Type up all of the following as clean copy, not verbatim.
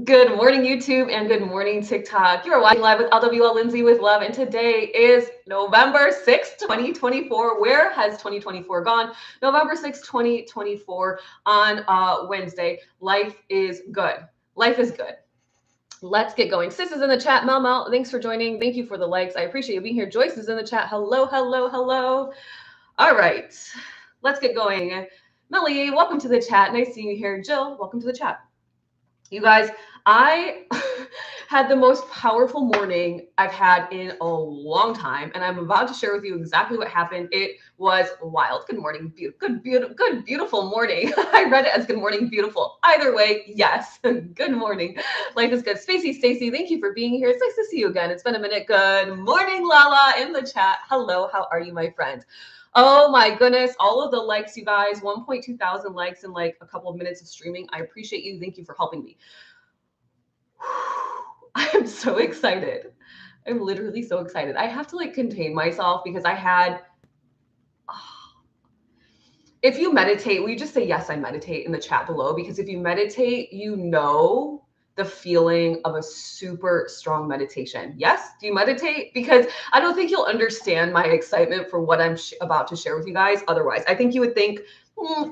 Good morning, YouTube, and good morning, TikTok. You are watching live with LWL Lindsay with Love, and today is November 6th, 2024. Where has 2024 gone? November 6th, 2024 on Wednesday. Life is good. Life is good. Let's get going. Sis is in the chat. Mel, thanks for joining. Thank you for the likes. I appreciate you being here. Joyce is in the chat. Hello, hello, hello. All right, let's get going. Melly, welcome to the chat. Nice seeing you here. Jill, welcome to the chat. You guys, I had the most powerful morning I've had in a long time, and I'm about to share with you exactly what happened. It was wild. Good morning, beautiful morning. I read it as good morning, beautiful. Either way, yes, good morning. Life is good. Stacy, thank you for being here. It's nice to see you again. It's been a minute. Good morning, Lala, in the chat. Hello, how are you, my friend? Oh my goodness, all of the likes, you guys, 1.2 thousand likes in like a couple of minutes of streaming. I appreciate you. Thank you for helping me. I am so excited. I'm literally so excited. I have to like contain myself because I had, if you meditate, will you just say, yes, I meditate in the chat below? Because if you meditate, you know the feeling of a super strong meditation. Yes? Do you meditate? Because I don't think you'll understand my excitement for what I'm about to share with you guys. Otherwise, I think you would think,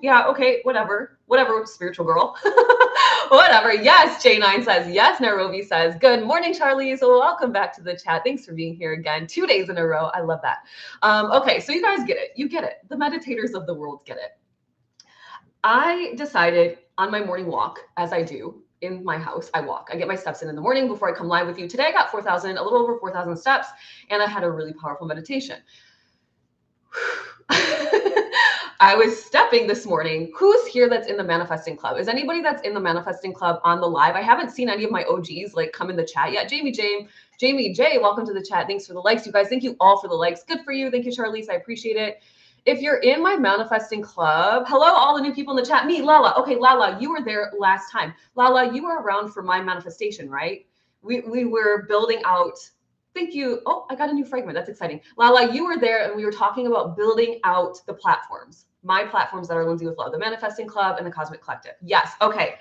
yeah, okay, whatever, spiritual girl. Whatever. Yes, J9 says. Yes, Nairobi says. Good morning, Charlie. So welcome back to the chat. Thanks for being here again. 2 days in a row. I love that. Okay, so you guys get it. You get it. The meditators of the world get it. I decided on my morning walk, as I do in my house, I walk. I get my steps in the morning before I come live with you. Today I got 4,000, a little over 4,000 steps, and I had a really powerful meditation. I was stepping this morning. Who's here that's in the Manifesting Club? Is anybody that's in the Manifesting Club on the live? I haven't seen any of my OGs like come in the chat yet. Jamie J, welcome to the chat. Thanks for the likes, you guys. Thank you all for the likes. Good for you. Thank you, Charlize. I appreciate it. If you're in my Manifesting Club, hello, all the new people in the chat. Me, Lala. Okay, Lala, you were there last time. Lala, you were around for my manifestation, right? We were building out. Thank you. Oh, I got a new fragment. That's exciting. Lala, you were there and we were talking about building out the platforms. My platforms that are Lindsay with Love, the Manifesting Club and the Cosmic Collective. Yes. Okay.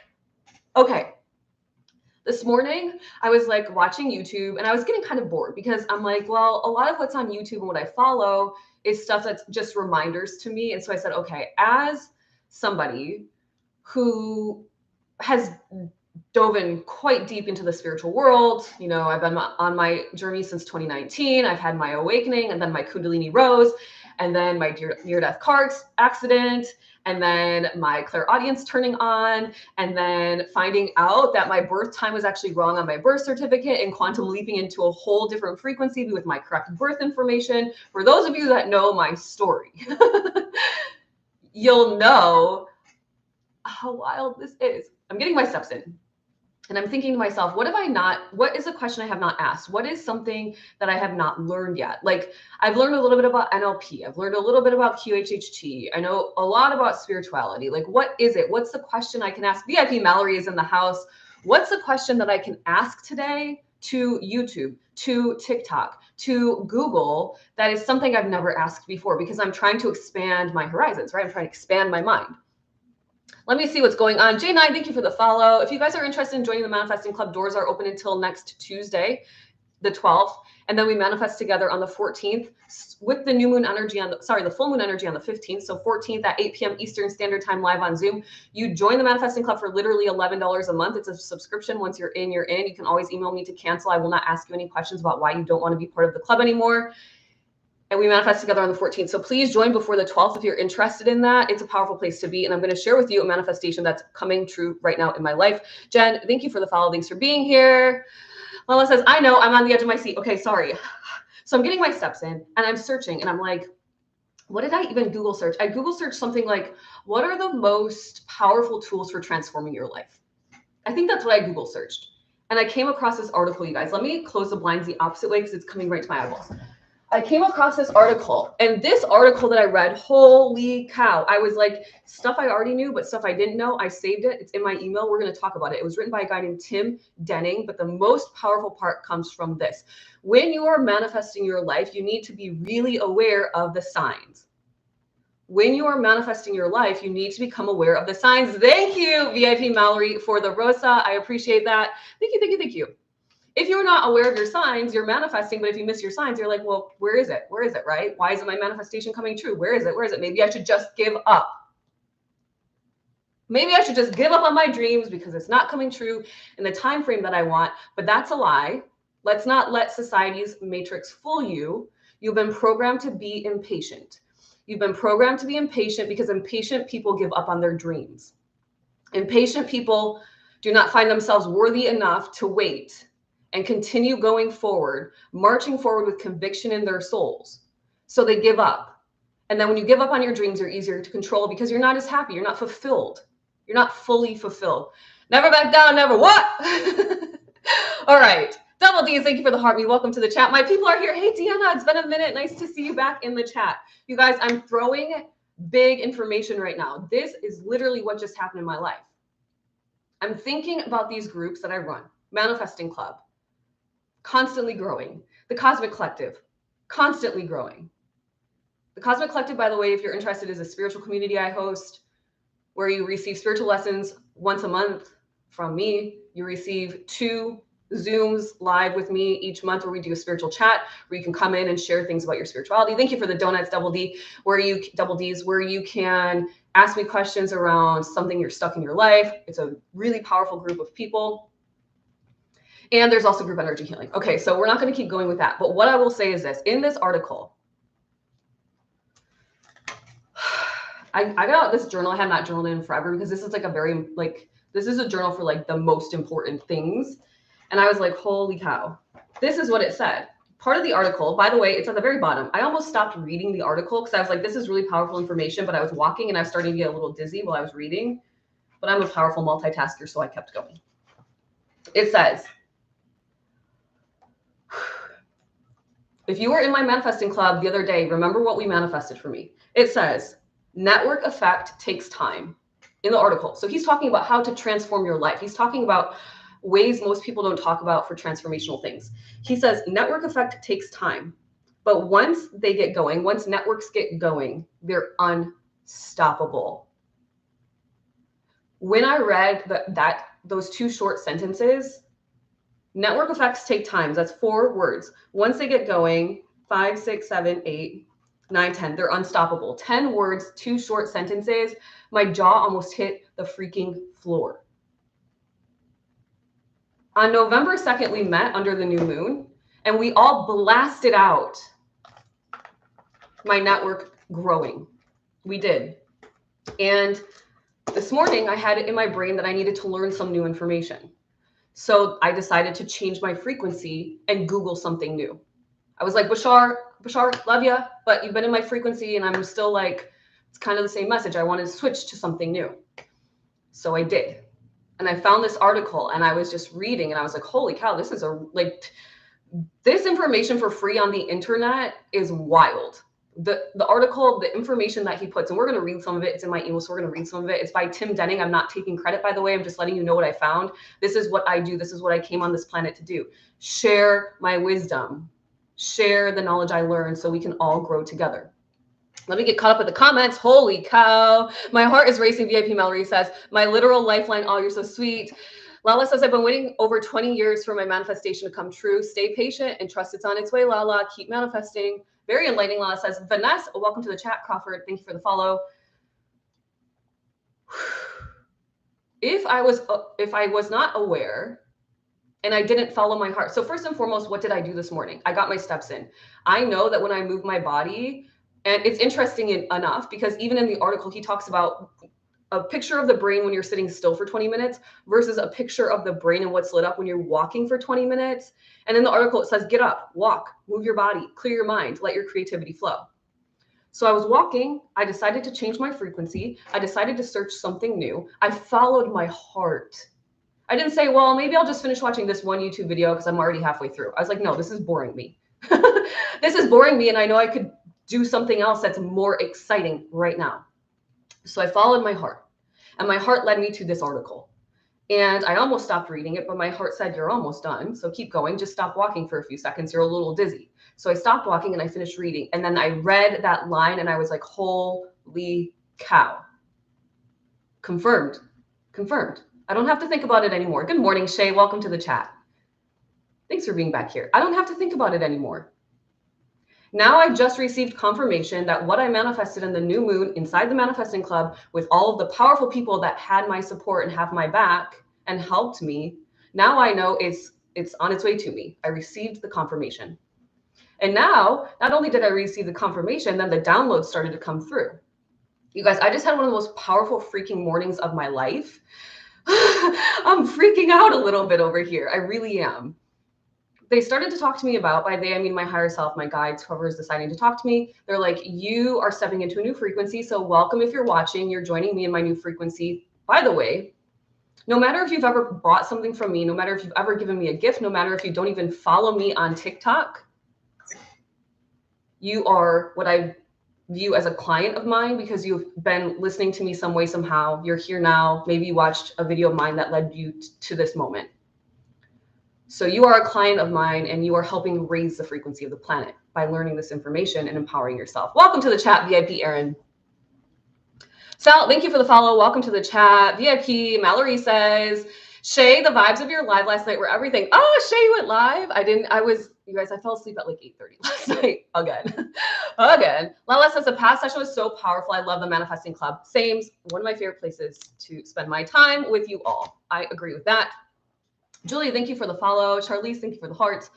This morning, I was like watching YouTube and I was getting kind of bored because I'm like, well, a lot of what's on YouTube and what I follow is stuff that's just reminders to me. And so I said, okay, as somebody who has dove in quite deep into the spiritual world. You know, I've been on my journey since 2019. I've had my awakening and then my Kundalini rose and then my near-death car accident and then my clairaudience turning on and then finding out that my birth time was actually wrong on my birth certificate and quantum leaping into a whole different frequency with my correct birth information. For those of you that know my story, you'll know how wild this is. I'm getting my steps in. And I'm thinking to myself, what is a question I have not asked? What is something that I have not learned yet? Like I've learned a little bit about NLP. I've learned a little bit about QHHT. I know a lot about spirituality. Like, what is it? What's the question I can ask? VIP Mallory is in the house. What's the question that I can ask today to YouTube, to TikTok, to Google? That is something I've never asked before because I'm trying to expand my horizons, right? I'm trying to expand my mind. Let me see what's going on. J9, thank you for the follow. If you guys are interested in joining the Manifesting Club, doors are open until next Tuesday, the 12th. And then we manifest together on the 14th with the new moon energy the full moon energy on the 15th. So 14th at 8 p.m. Eastern Standard Time live on Zoom. You join the Manifesting Club for literally $11 a month. It's a subscription. Once you're in, you're in. You can always email me to cancel. I will not ask you any questions about why you don't want to be part of the club anymore. And we manifest together on the 14th. So please join before the 12th if you're interested in that. It's a powerful place to be. And I'm going to share with you a manifestation that's coming true right now in my life. Jen, thank you for the follow. Thanks for being here. Lala says, I know, I'm on the edge of my seat. Okay, sorry. So I'm getting my steps in and I'm searching and I'm like, what did I even Google search? I Google searched something like, what are the most powerful tools for transforming your life? I think that's what I Google searched. And I came across this article, you guys. Let me close the blinds the opposite way because it's coming right to my eyeballs. I came across this article, and this article that I read, holy cow. I was like, stuff I already knew, but stuff I didn't know. I saved it. It's in my email. We're going to talk about it. It was written by a guy named Tim Denning, but the most powerful part comes from this. When you are manifesting your life, you need to be really aware of the signs. When you are manifesting your life, you need to become aware of the signs. Thank you, VIP Mallory, for the Rosa. I appreciate that. Thank you, thank you, thank you. If you're not aware of your signs, you're manifesting, but if you miss your signs, you're like, well, where is it? Where is it, right? Why isn't my manifestation coming true? Where is it? Where is it? Maybe I should just give up. Maybe I should just give up on my dreams because it's not coming true in the time frame that I want, but that's a lie. Let's not let society's matrix fool you. You've been programmed to be impatient. You've been programmed to be impatient because impatient people give up on their dreams. Impatient people do not find themselves worthy enough to wait and continue going forward, marching forward with conviction in their souls. So they give up. And then when you give up on your dreams, you're easier to control because you're not as happy. You're not fulfilled. You're not fully fulfilled. Never back down, never what? All right. Double D's, thank you for the heart. Welcome to the chat. My people are here. Hey, Deanna, it's been a minute. Nice to see you back in the chat. You guys, I'm throwing big information right now. This is literally what just happened in my life. I'm thinking about these groups that I run. Manifesting Club, constantly growing. The Cosmic Collective, constantly growing. The Cosmic Collective, by the way, if you're interested, is a spiritual community I host where you receive spiritual lessons once a month from me. You receive 2 Zooms live with me each month where we do a spiritual chat where you can come in and share things about your spirituality. Thank you for the donuts, Double D's, where you can ask me questions around something you're stuck in your life. It's a really powerful group of people. And there's also group energy healing. Okay, so we're not going to keep going with that. But what I will say is this. In this article, I got out this journal. I have not journaled in forever because this is like a very, this is a journal for like the most important things. And I was like, holy cow, this is what it said. Part of the article, by the way, it's at the very bottom. I almost stopped reading the article because I was like, this is really powerful information, but I was walking and I was starting to get a little dizzy while I was reading, but I'm a powerful multitasker, so I kept going. It says, if you were in my manifesting club the other day, remember what we manifested for me. It says, network effect takes time in the article. So he's talking about how to transform your life. He's talking about ways most people don't talk about for transformational things. He says network effect takes time, but once they get going, once networks get going, they're unstoppable. When I read those 2 short sentences, network effects take time. That's 4 words. Once they get going, 5, 6, 7, 8, 9, 10, they're unstoppable. 10 words, 2 short sentences. My jaw almost hit the freaking floor. On November 2nd, we met under the new moon and we all blasted out my network growing. We did. And this morning I had it in my brain that I needed to learn some new information. So I decided to change my frequency and Google something new. I was like, Bashar, love ya, but you've been in my frequency and I'm still like, it's kind of the same message. I wanted to switch to something new. So I did. And I found this article and I was just reading and I was like, holy cow, this is this information for free on the internet is wild. The article, the information that he puts, and we're going to read some of it. It's in my email, so we're going to read some of it. It's by Tim Denning. I'm not taking credit, by the way. I'm just letting you know what I found. This is what I do. This is what I came on this planet to do. Share my wisdom. Share the knowledge I learned so we can all grow together. Let me get caught up with the comments. Holy cow. My heart is racing. VIP Mallory says, my literal lifeline. Oh, you're so sweet. Lala says, I've been waiting over 20 years for my manifestation to come true. Stay patient and trust it's on its way, Lala. Keep manifesting. Very enlightening, Lala says. Vanessa, welcome to the chat. Crawford, thank you for the follow. If I was not aware and I didn't follow my heart. So first and foremost, what did I do this morning? I got my steps in. I know that when I move my body, and it's interesting enough because even in the article, he talks about a picture of the brain when you're sitting still for 20 minutes versus a picture of the brain and what's lit up when you're walking for 20 minutes. And in the article, it says, get up, walk, move your body, clear your mind, let your creativity flow. So I was walking. I decided to change my frequency. I decided to search something new. I followed my heart. I didn't say, well, maybe I'll just finish watching this one YouTube video because I'm already halfway through. I was like, no, this is boring me. This is boring me. And I know I could do something else that's more exciting right now. So I followed my heart and my heart led me to this article and I almost stopped reading it, but my heart said, you're almost done. So keep going. Just stop walking for a few seconds. You're a little dizzy. So I stopped walking and I finished reading. And then I read that line and I was like, holy Holy cow. Confirmed. Confirmed. I don't have to think about it anymore. Good morning, Shay. Welcome to the chat. Thanks for being back here. I don't have to think about it anymore. Now I've just received confirmation that what I manifested in the new moon inside the Manifesting Club with all of the powerful people that had my support and have my back and helped me, now I know it's on its way to me. I received the confirmation. And now, not only did I receive the confirmation, then the downloads started to come through. You guys, I just had one of the most powerful freaking mornings of my life. I'm freaking out a little bit over here. I really am. They started to talk to me about, by they, I mean my higher self, my guides, whoever is deciding to talk to me. They're like, you are stepping into a new frequency. So welcome if you're watching, you're joining me in my new frequency. By the way, no matter if you've ever bought something from me, no matter if you've ever given me a gift, no matter if you don't even follow me on TikTok, you are what I view as a client of mine because you've been listening to me some way, somehow. You're here now. Maybe you watched a video of mine that led you to this moment. So you are a client of mine and you are helping raise the frequency of the planet by learning this information and empowering yourself. Welcome to the chat, VIP Aaron. Sal, thank you for the follow. Welcome to the chat. VIP Mallory says, Shay, the vibes of your live last night were everything. Oh, Shay, you went live. You guys, I fell asleep at like 8:30 last night. Again. Lala says the past session was so powerful. I love the Manifesting Club. Same, one of my favorite places to spend my time with you all. I agree with that. Julie, thank you for the follow. Charlize, thank you for the heart.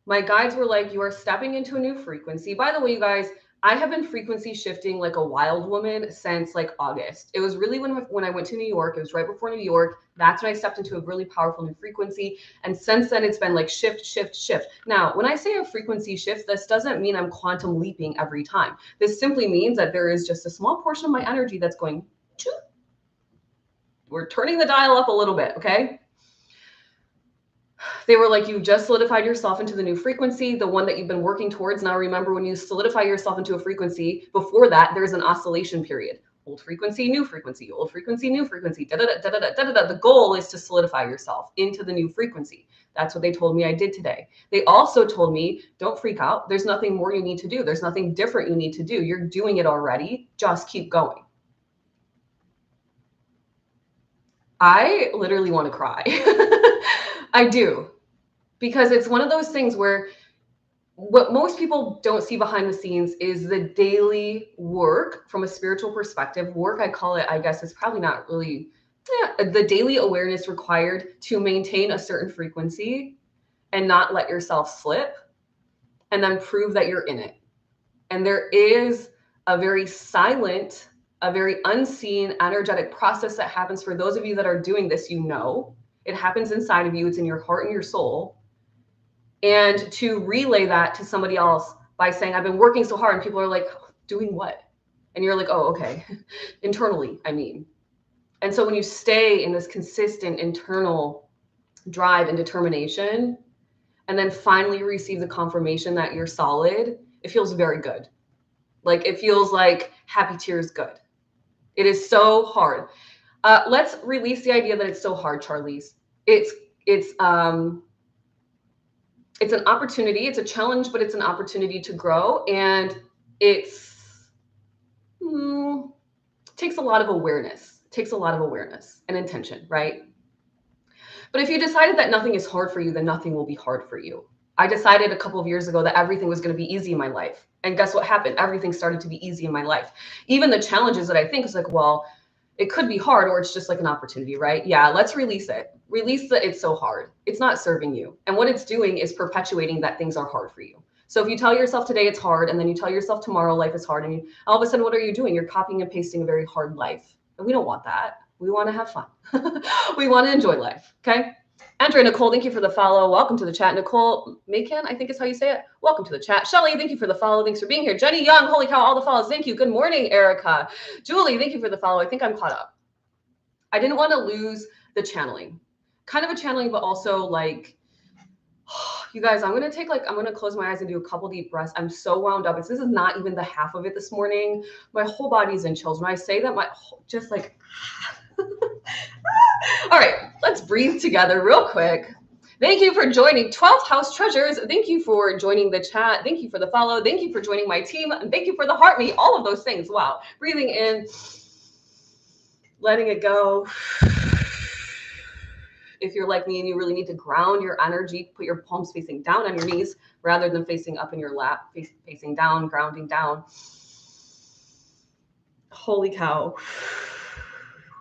My guides were like, you are stepping into a new frequency. By the way, you guys, I have been frequency shifting like a wild woman since like August. It was really when I went to New York. It was right before New York. That's when I stepped into a really powerful new frequency. And since then, it's been like shift, shift, shift. Now, when I say a frequency shift, this doesn't mean I'm quantum leaping every time. This simply means that there is just a small portion of my energy that's going, choo. We're turning the dial up a little bit, okay? They were like, you've just solidified yourself into the new frequency, the one that you've been working towards. Now, remember, when you solidify yourself into a frequency, before that, there's an oscillation period. Old frequency, new frequency, old frequency, new frequency, da-da-da, da-da-da, da-da-da. The goal is to solidify yourself into the new frequency. That's what they told me I did today. They also told me, don't freak out. There's nothing more you need to do. There's nothing different you need to do. You're doing it already. Just keep going. I literally want to cry. I do, because it's one of those things where what most people don't see behind the scenes is the daily work from a spiritual perspective. Work, I call it, I guess, is probably not really, the daily awareness required to maintain a certain frequency and not let yourself slip, and then prove that you're in it. And there is a very silent, a very unseen energetic process that happens for those of you that are doing this. You know, it happens inside of you. It's in your heart and your soul. And to relay that to somebody else by saying, I've been working so hard, and people are like, doing what? And you're like, oh, okay. Internally, I mean. And so when you stay in this consistent internal drive and determination, and then finally receive the confirmation that you're solid, it feels very good. Like, it feels like happy tears good. It is so hard. Let's release the idea that it's so hard, Charlize. It's an opportunity. It's a challenge, but it's an opportunity to grow. And it takes a lot of awareness. It takes a lot of awareness and intention, right? But if you decided that nothing is hard for you, then nothing will be hard for you. I decided a couple of years ago that everything was going to be easy in my life. And guess what happened? Everything started to be easy in my life. Even the challenges that I think is like, well, it could be hard, or it's just like an opportunity, right? Yeah, let's release it. Release that it's so hard. It's not serving you. And what it's doing is perpetuating that things are hard for you. So if you tell yourself today it's hard, and then you tell yourself tomorrow life is hard, and all of a sudden, what are you doing? You're copying and pasting a very hard life. And we don't want that. We want to have fun. We want to enjoy life, okay? Andrea Nicole, thank you for the follow. Welcome to the chat. Nicole Macon, I think is how you say it. Welcome to the chat. Shelly, thank you for the follow. Thanks for being here. Jenny Young, holy cow, all the follows. Thank you. Good morning, Erica. Julie, thank you for the follow. I think I'm caught up. I didn't want to lose the channeling. Kind of a channeling, but also like, you guys, I'm going to close my eyes and do a couple deep breaths. I'm so wound up. This is not even the half of it this morning. My whole body's in chills. When I say that, just like, all right, let's breathe together real quick. Thank you for joining 12th House Treasures. Thank you for joining the chat. Thank you for the follow. Thank you for joining my team. And thank you for the heart me. All of those things. Wow. Breathing in, letting it go. If you're like me and you really need to ground your energy, put your palms facing down on your knees rather than facing up in your lap, facing down, grounding down. Holy cow.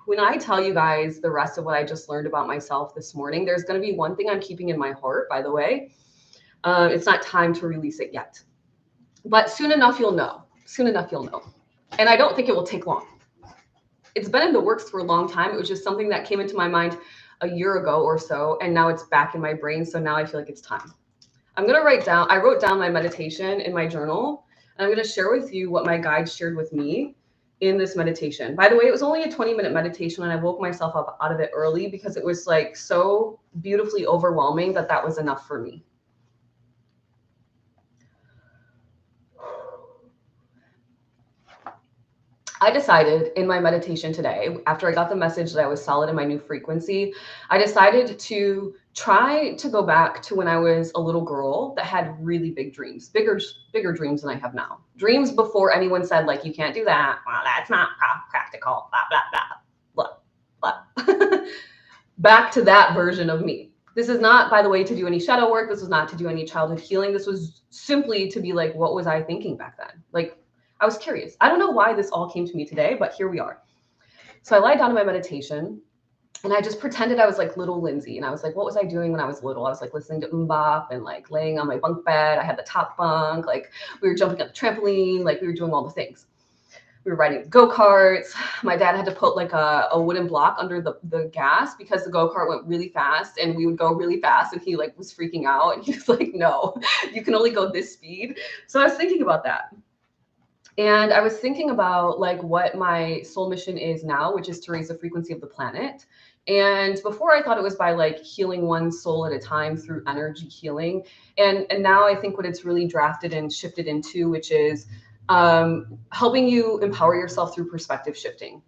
When I tell you guys the rest of what I just learned about myself this morning, there's going to be one thing I'm keeping in my heart, by the way. It's not time to release it yet. But soon enough, you'll know. Soon enough, you'll know. And I don't think it will take long. It's been in the works for a long time. It was just something that came into my mind a year ago or so, and now it's back in my brain. So now I feel like it's time. I'm going to write down, I wrote down my meditation in my journal, and I'm going to share with you what my guide shared with me in this meditation. By the way, it was only a 20-minute meditation, and I woke myself up out of it early because it was like so beautifully overwhelming that was enough for me. I decided in my meditation today, after I got the message that I was solid in my new frequency, I decided to try to go back to when I was a little girl that had really big dreams, bigger dreams than I have now. Dreams before anyone said, like, you can't do that. Well, that's not practical, blah, blah, blah, blah. Back to that version of me. This is not, by the way, to do any shadow work. This was not to do any childhood healing. This was simply to be like, what was I thinking back then? Like, I was curious. I don't know why this all came to me today, but here we are. So I lied down in my meditation and I just pretended I was like little Lindsay. And I was like, what was I doing when I was little? I was like listening to Mbop and like laying on my bunk bed. I had the top bunk, like we were jumping up the trampoline, like we were doing all the things. We were riding go-karts. My dad had to put like a wooden block under the gas because the go-kart went really fast and we would go really fast. And he like was freaking out. And he was like, no, you can only go this speed. So I was thinking about that. And I was thinking about like what my soul mission is now, which is to raise the frequency of the planet. And before I thought it was by like healing one soul at a time through energy healing. And now I think what it's really drafted and shifted into, which is helping you empower yourself through perspective shifting.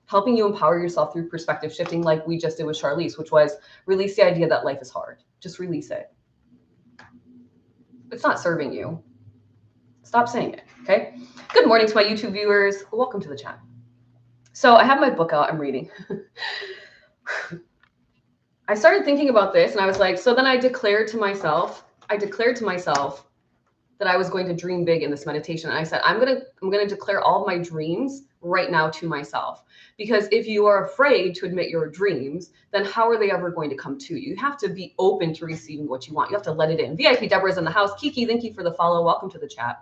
Helping you empower yourself through perspective shifting like we just did with Charlize, which was release the idea that life is hard. Just release it. It's not serving you. Stop saying it, okay? Good morning to my YouTube viewers. Welcome to the chat. So I have my book out, I'm reading. I started thinking about this and I was like, so then I declared to myself that I was going to dream big in this meditation. And I said, I'm gonna declare all of my dreams right now to myself. Because if you are afraid to admit your dreams, then how are they ever going to come to you? You have to be open to receiving what you want. You have to let it in. VIP Deborah's in the house. Kiki, thank you for the follow. Welcome to the chat.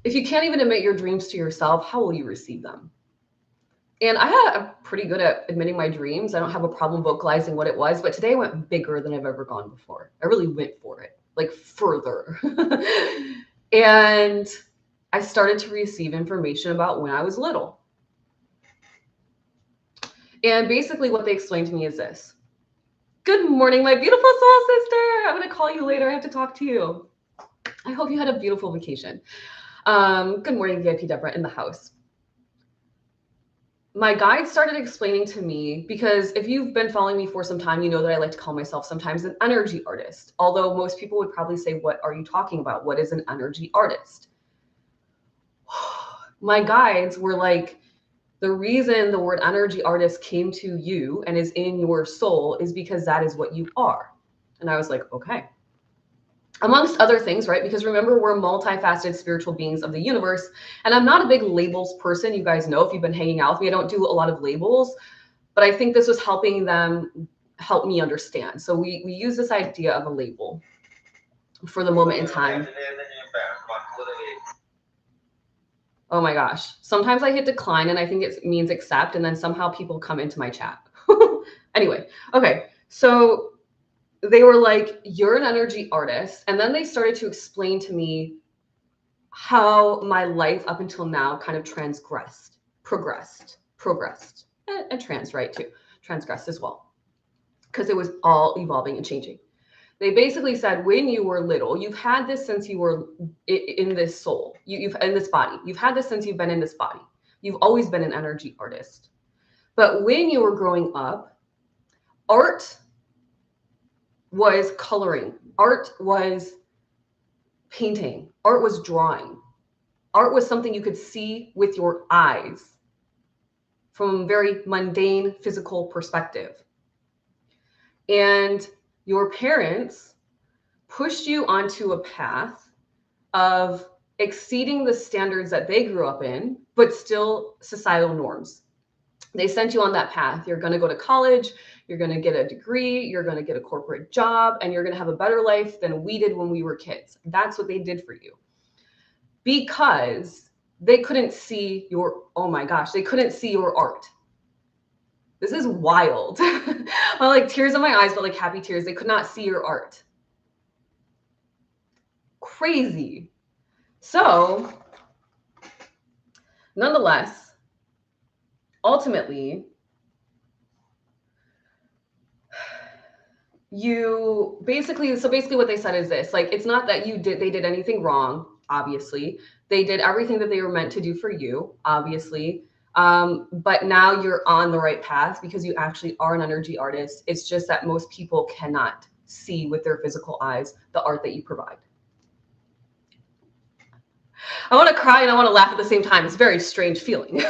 If you can't even admit your dreams to yourself, how will you receive them? And I'm pretty good at admitting my dreams. I don't have a problem vocalizing what it was, but today I went bigger than I've ever gone before. I really went for it, like further. And I started to receive information about when I was little. And basically what they explained to me is this. Good morning, my beautiful soul sister. I'm going to call you later. I have to talk to you. I hope you had a beautiful vacation. Good morning, VIP Deborah in the house. My guide started explaining to me, because if you've been following me for some time, you know that I like to call myself sometimes an energy artist. Although most people would probably say, what are you talking about? What is an energy artist? My guides were like, the reason the word energy artist came to you and is in your soul is because that is what you are. And I was like, okay. Amongst other things, right? Because remember, we're multifaceted spiritual beings of the universe. And I'm not a big labels person. You guys know, if you've been hanging out with me, I don't do a lot of labels. But I think this was helping them help me understand. So we use this idea of a label for the moment in time. Oh my gosh. Sometimes I hit decline and I think it means accept. And then somehow people come into my chat. Anyway, okay. So they were like, you're an energy artist. And then they started to explain to me how my life up until now kind of progressed, and trans, right, too, transgressed as well, because it was all evolving and changing. They basically said, when you were little, you've had this since you were in this soul, you've in this body. You've had this since you've been in this body. You've always been an energy artist. But when you were growing up, art was coloring. Art was painting. Art was drawing. Art was something you could see with your eyes from a very mundane physical perspective. And your parents pushed you onto a path of exceeding the standards that they grew up in, but still societal norms. They sent you on that path. You're going to go to college, you're going to get a degree, you're going to get a corporate job, and you're going to have a better life than we did when we were kids. That's what they did for you. Because they couldn't see your, oh my gosh, they couldn't see your art. This is wild. Well, like tears in my eyes, but like happy tears. They could not see your art. Crazy. So, nonetheless, ultimately, you basically, so basically what they said is this, like, it's not that they did anything wrong, obviously. They did everything that they were meant to do for you, obviously. But now you're on the right path because you actually are an energy artist. It's just that most people cannot see with their physical eyes the art that you provide. I want to cry and I want to laugh at the same time. It's a very strange feeling.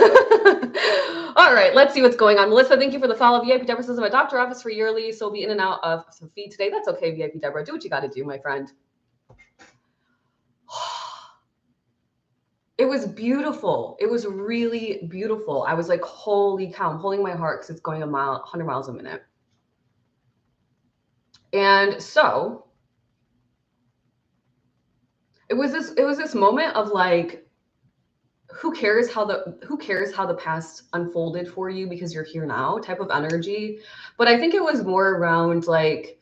All right, let's see what's going on. Melissa, thank you for the follow. VIP Deborah says I'm a doctor office for yearly, so we'll be in and out of some feed today. That's okay, VIP Deborah. Do what you got to do, my friend. It was beautiful. It was really beautiful. I was like, holy cow, I'm holding my heart because it's going 100 miles a minute. And so it was this moment of like, who cares how the past unfolded for you because you're here now type of energy. But I think it was more around like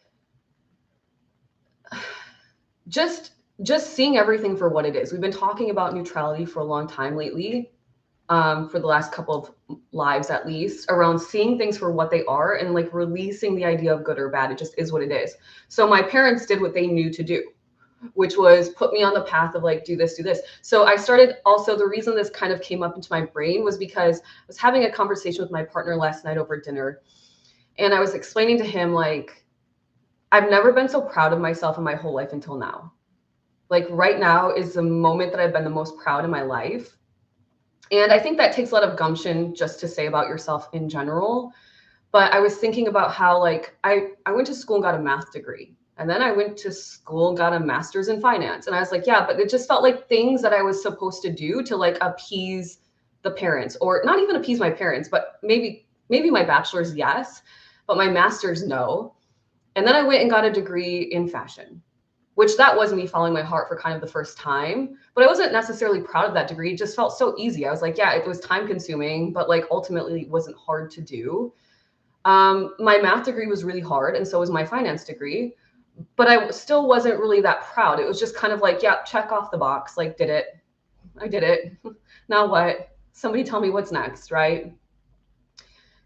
just seeing everything for what it is. We've been talking about neutrality for a long time lately, for the last couple of lives at least, around seeing things for what they are and like releasing the idea of good or bad. It just is what it is. So my parents did what they knew to do, which was put me on the path of like, do this. So I started, also the reason this kind of came up into my brain was because I was having a conversation with my partner last night over dinner. And I was explaining to him, like, I've never been so proud of myself in my whole life until now. Like right now is the moment that I've been the most proud in my life. And I think that takes a lot of gumption just to say about yourself in general. But I was thinking about how like I went to school and got a math degree. And then I went to school and got a master's in finance. And I was like, yeah, but it just felt like things that I was supposed to do to like appease the parents, or not even appease my parents, but maybe my bachelor's, yes, but my master's, no. And then I went and got a degree in fashion, which that was me following my heart for kind of the first time. But I wasn't necessarily proud of that degree. It just felt so easy. I was like, yeah, it was time consuming, but like ultimately it wasn't hard to do. My math degree was really hard, and so was my finance degree. But I still wasn't really that proud. It was just kind of like, yeah, check off the box. Like, did it. I did it. Now what? Somebody tell me what's next, right?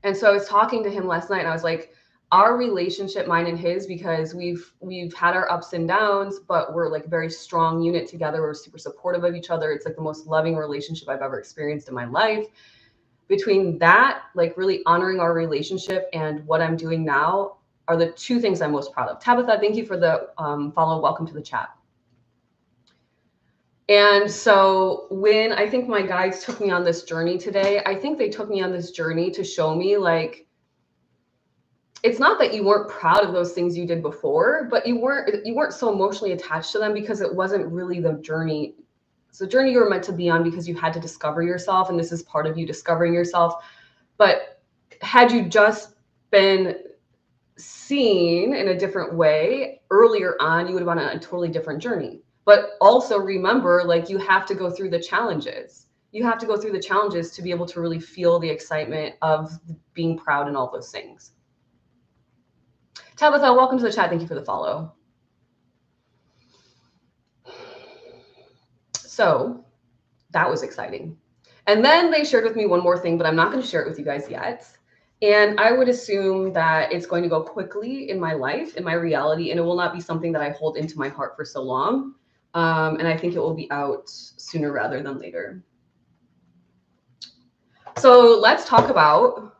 And so I was talking to him last night and I was like, our relationship, mine and his, because we've had our ups and downs, but we're like a very strong unit together. We're super supportive of each other. It's like the most loving relationship I've ever experienced in my life. Between that, like really honoring our relationship and what I'm doing now are the two things I'm most proud of. Tabitha, thank you for the follow. Welcome to the chat. And so when I think my guides took me on this journey today, I think they took me on this journey to show me like, it's not that you weren't proud of those things you did before, but you weren't so emotionally attached to them because it wasn't really the journey. It's the journey you were meant to be on because you had to discover yourself, and this is part of you discovering yourself. But had you just been seen in a different way earlier on, you would have been on a totally different journey. But also remember, like, you have to go through the challenges. You have to go through the challenges to be able to really feel the excitement of being proud and all those things. Tabitha, welcome to the chat. Thank you for the follow. So that was exciting. And then they shared with me one more thing, but I'm not going to share it with you guys yet. And I would assume that it's going to go quickly in my life, in my reality, and it will not be something that I hold into my heart for so long. And I think it will be out sooner rather than later. So let's talk about,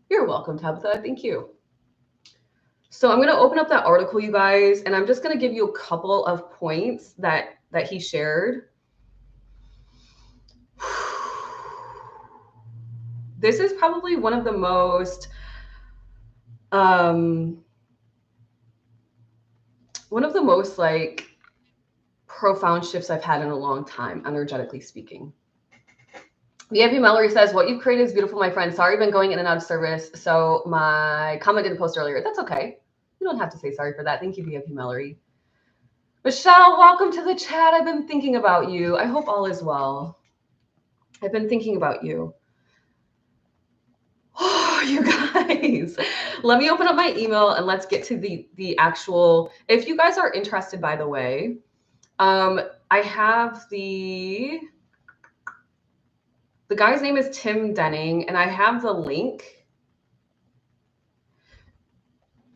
you're welcome, Tabitha. Thank you. So I'm going to open up that article, you guys, and I'm just going to give you a couple of points that he shared. This is probably one of the most like profound shifts I've had in a long time, energetically speaking. VIP Mallory says, what you've created is beautiful, my friend. Sorry, I've been going in and out of service, so my comment didn't post earlier. That's okay. You don't have to say sorry for that. Thank you, VIP Mallory. Michelle, welcome to the chat. I've been thinking about you. I hope all is well. I've been thinking about you. Oh, you guys. Let me open up my email and let's get to the actual, if you guys are interested, by the way, I have the guy's name is Tim Denning, and I have the link.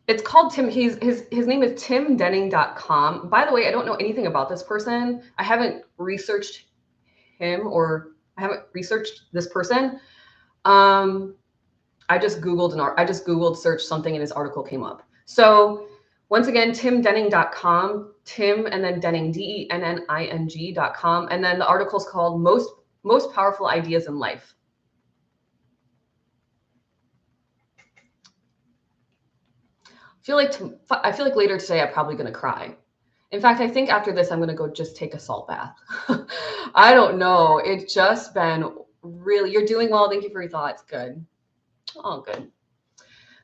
It's called Tim. His name is timdenning.com. By the way, I don't know anything about this person. I haven't researched him, or I haven't researched this person. I just Googled search something and his article came up. So once again, timdenning.com, Tim and then Denning, DENNING.com. And then the article's called Most Powerful Ideas in Life. I feel like later today I'm probably going to cry. In fact, I think after this I'm going to go just take a salt bath. I don't know. It's just been really, you're doing well. Thank you for your thoughts. Good. Oh, good.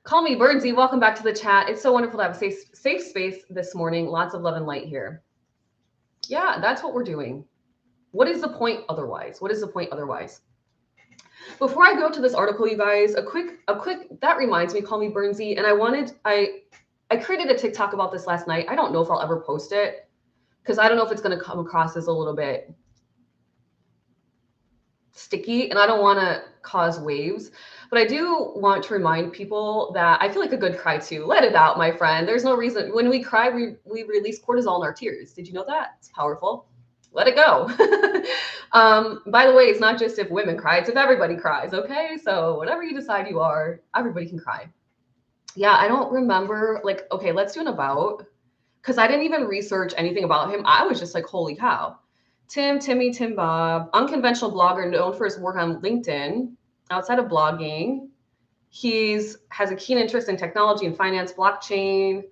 Call me Birdsy. Welcome back to the chat. It's so wonderful to have a safe space this morning. Lots of love and light here. Yeah, that's what we're doing. What is the point otherwise? What is the point otherwise? Before I go to this article, you guys, a quick, that reminds me, call me Birdsy. And I created a TikTok about this last night. I don't know if I'll ever post it because I don't know if it's going to come across as a little bit sticky, and I don't want to cause waves, but I do want to remind people that I feel like a good cry too. Let it out, my friend. There's no reason. When we cry, we release cortisol in our tears. Did you know that? It's powerful. Let it go. By the way, it's not just if women cry, it's if everybody cries, okay? So whatever you decide you are, everybody can cry. Yeah, I don't remember, like, okay, let's do an about, because I didn't even research anything about him. I was just like, holy cow. Tim Bob, unconventional blogger known for his work on LinkedIn. Outside of blogging, has a keen interest in technology and finance, blockchain.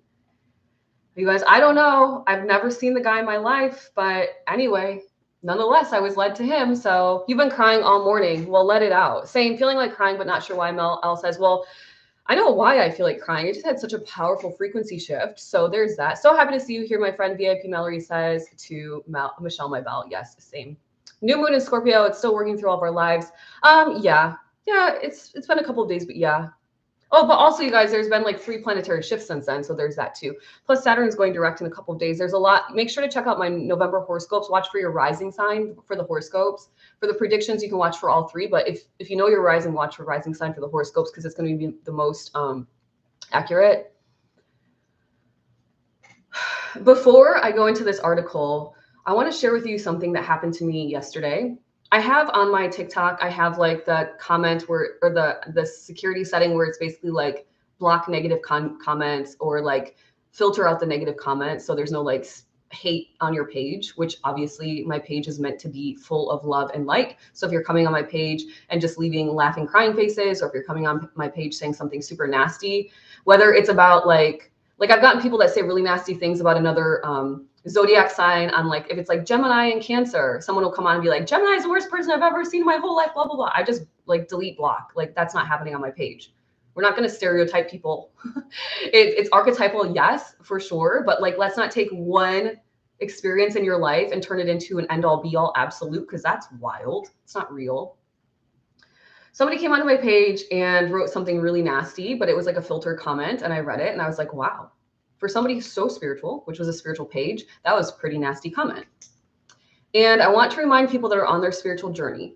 You guys, I don't know. I've never seen the guy in my life, but anyway, nonetheless, I was led to him. So you've been crying all morning. Well, let it out. Same, feeling like crying, but not sure why. Mel L says, well, I know why I feel like crying. I just had such a powerful frequency shift. So there's that. So happy to see you here, my friend. VIP Mallory says to Michelle, my bell. Yes, same. New moon in Scorpio. It's still working through all of our lives. Yeah. It's been a couple of days, but yeah. Oh, but also, you guys, there's been like 3 planetary shifts since then. So there's that too. Plus Saturn's going direct in a couple of days. There's a lot. Make sure to check out my November horoscopes. Watch for your rising sign for the horoscopes. For the predictions, you can watch for all 3. But if you know your rising, watch for rising sign for the horoscopes, because it's going to be the most accurate. Before I go into this article, I want to share with you something that happened to me yesterday. I have on my TikTok, I have like the comment or the security setting where it's basically like block negative comments, or like filter out the negative comments. So there's no like hate on your page, which obviously my page is meant to be full of love and light. So if you're coming on my page and just leaving laughing, crying faces, or if you're coming on my page saying something super nasty, whether it's about like I've gotten people that say really nasty things about another zodiac sign on, like, if it's like Gemini and Cancer, someone will come on and be like, Gemini is the worst person I've ever seen in my whole life, blah, blah, blah. I just like delete, block. Like, that's not happening on my page. We're not going to stereotype people. It's archetypal, yes, for sure. But like, let's not take one experience in your life and turn it into an end all be all absolute, because that's wild. It's not real. Somebody came onto my page and wrote something really nasty, but it was like a filtered comment. And I read it and I was like, wow, for somebody who's so spiritual, which was a spiritual page, that was a pretty nasty comment. And I want to remind people that are on their spiritual journey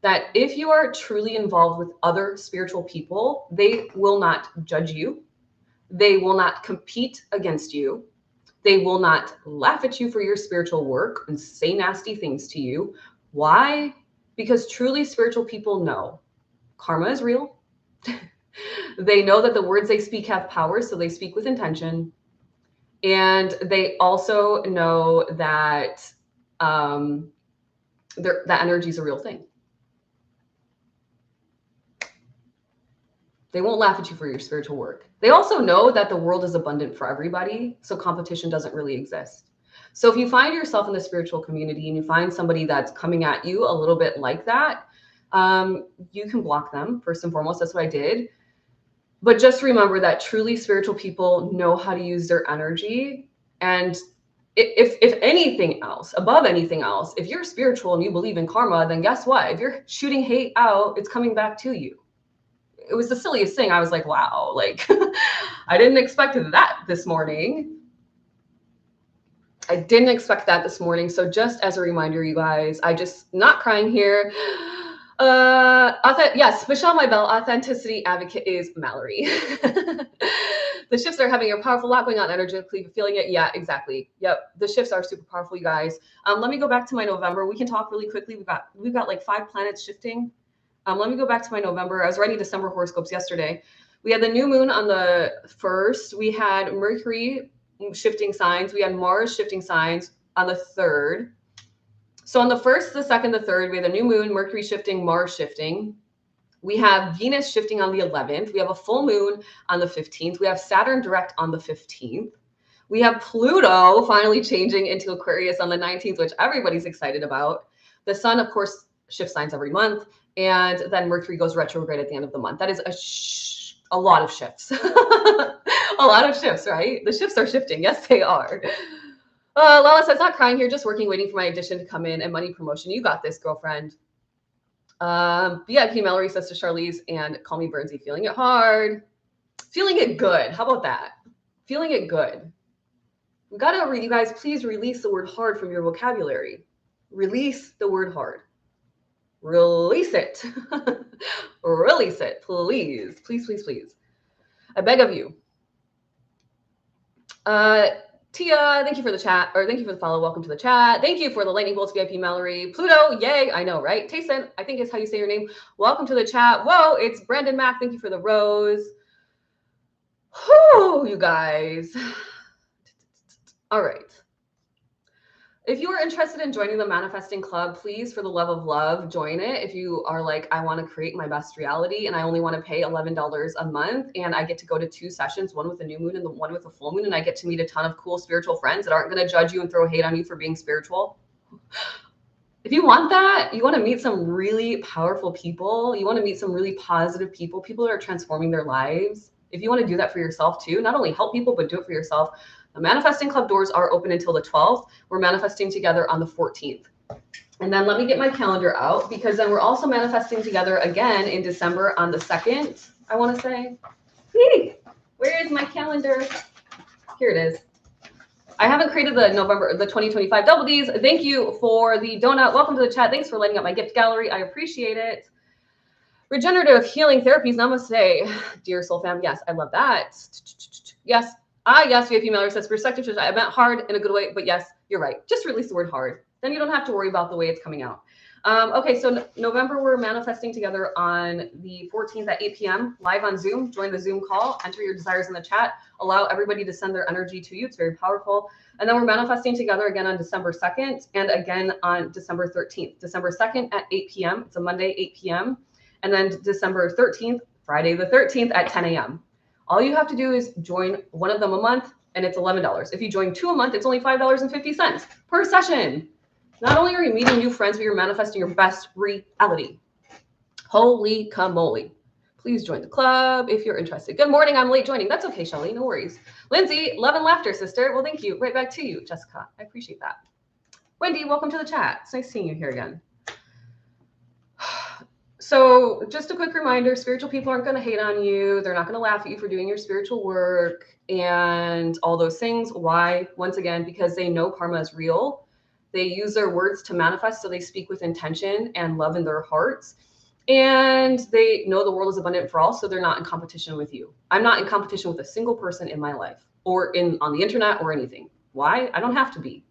that if you are truly involved with other spiritual people, they will not judge you. They will not compete against you. They will not laugh at you for your spiritual work and say nasty things to you. Why? Because truly spiritual people know karma is real. They know that the words they speak have power, so they speak with intention. And they also know that that energy is a real thing. They won't laugh at you for your spiritual work. They also know that the world is abundant for everybody, so competition doesn't really exist. So if you find yourself in the spiritual community and you find somebody that's coming at you a little bit like that, you can block them first and foremost. That's what I did. But just remember that truly spiritual people know how to use their energy. And if anything else, above anything else, if you're spiritual and you believe in karma, then guess what? If you're shooting hate out, it's coming back to you. It was the silliest thing. I was like, wow, like I didn't expect that this morning. I didn't expect that this morning. So just as a reminder, you guys, I just not crying here. Yes, Michelle, my bell authenticity advocate is Mallory. The shifts are having a powerful lot going on energetically, feeling it. Yeah, exactly. Yep. The shifts are super powerful, you guys. Let me go back to my November. We can talk really quickly. We've got like 5 planets shifting. Let me go back to my November. I was writing December horoscopes yesterday. We had the new moon on the 1st. We had Mercury shifting signs. We had Mars shifting signs on the 3rd. So on the 1st, the 2nd, the 3rd, we have the new moon, Mercury shifting, Mars shifting. We have Venus shifting on the 11th. We have a full moon on the 15th. We have Saturn direct on the 15th. We have Pluto finally changing into Aquarius on the 19th, which everybody's excited about. The sun, of course, shifts signs every month. And then Mercury goes retrograde at the end of the month. That is a lot of shifts. A lot of shifts, right? The shifts are shifting. Yes, they are. Lala says, not crying here, just working, waiting for my audition to come in and money promotion. You got this, girlfriend. VIP Mallory says to Charlize, and call me Burnsy, feeling it hard. Feeling it good. How about that? Feeling it good. We got to, you guys, please release the word hard from your vocabulary. Release the word hard. Release it. Release it, please. Please, please, please. I beg of you. Tia, thank you for the chat, or thank you for the follow. Welcome to the chat. Thank you for the lightning bolts, VIP Mallory. Pluto, yay, I know, right? Tayson, I think is how you say your name. Welcome to the chat. Whoa, it's Brandon Mack. Thank you for the rose. Whew, you guys. All right. If you are interested in joining the Manifesting Club, please, for the love of love, join it. If you are like, I want to create my best reality and I only want to pay $11 a month and I get to go to 2 sessions, one with a new moon and the one with a full moon, and I get to meet a ton of cool spiritual friends that aren't going to judge you and throw hate on you for being spiritual. If you want that, you want to meet some really powerful people, you want to meet some really positive people, people that are transforming their lives. If you want to do that for yourself too, not only help people, but do it for yourself. The Manifesting Club doors are open until the 12th. We're manifesting together on the 14th. And then let me get my calendar out, because then we're also manifesting together again in December on the 2nd, I want to say. Hey, where is my calendar? Here it is. I haven't created the 2025 double Ds. Thank you for the donut. Welcome to the chat. Thanks for lighting up my gift gallery. I appreciate it. Regenerative healing therapies. Namaste, dear soul fam. Yes, I love that. Yes. Yes, VIP Mallory says perspective. I meant hard in a good way, but yes, you're right. Just release the word hard. Then you don't have to worry about the way it's coming out. Okay, so November, we're manifesting together on the 14th at 8 p.m. live on Zoom. Join the Zoom call. Enter your desires in the chat. Allow everybody to send their energy to you. It's very powerful. And then we're manifesting together again on December 2nd and again on December 13th. December 2nd at 8 p.m. It's a Monday, 8 p.m. And then December 13th, Friday the 13th at 10 a.m. All you have to do is join one of them a month, and it's $11. If you join 2 a month, it's only $5.50 per session. Not only are you meeting new friends, but you're manifesting your best reality. Holy camole. Please join the club if you're interested. Good morning. I'm late joining. That's okay, Shelly. No worries. Lindsay, love and laughter, sister. Well, thank you. Right back to you, Jessica. I appreciate that. Wendy, welcome to the chat. It's nice seeing you here again. So just a quick reminder, spiritual people aren't going to hate on you. They're not going to laugh at you for doing your spiritual work and all those things. Why? Once again, because they know karma is real. They use their words to manifest, so they speak with intention and love in their hearts. And they know the world is abundant for all, so they're not in competition with you. I'm not in competition with a single person in my life or on the internet or anything. Why? I don't have to be.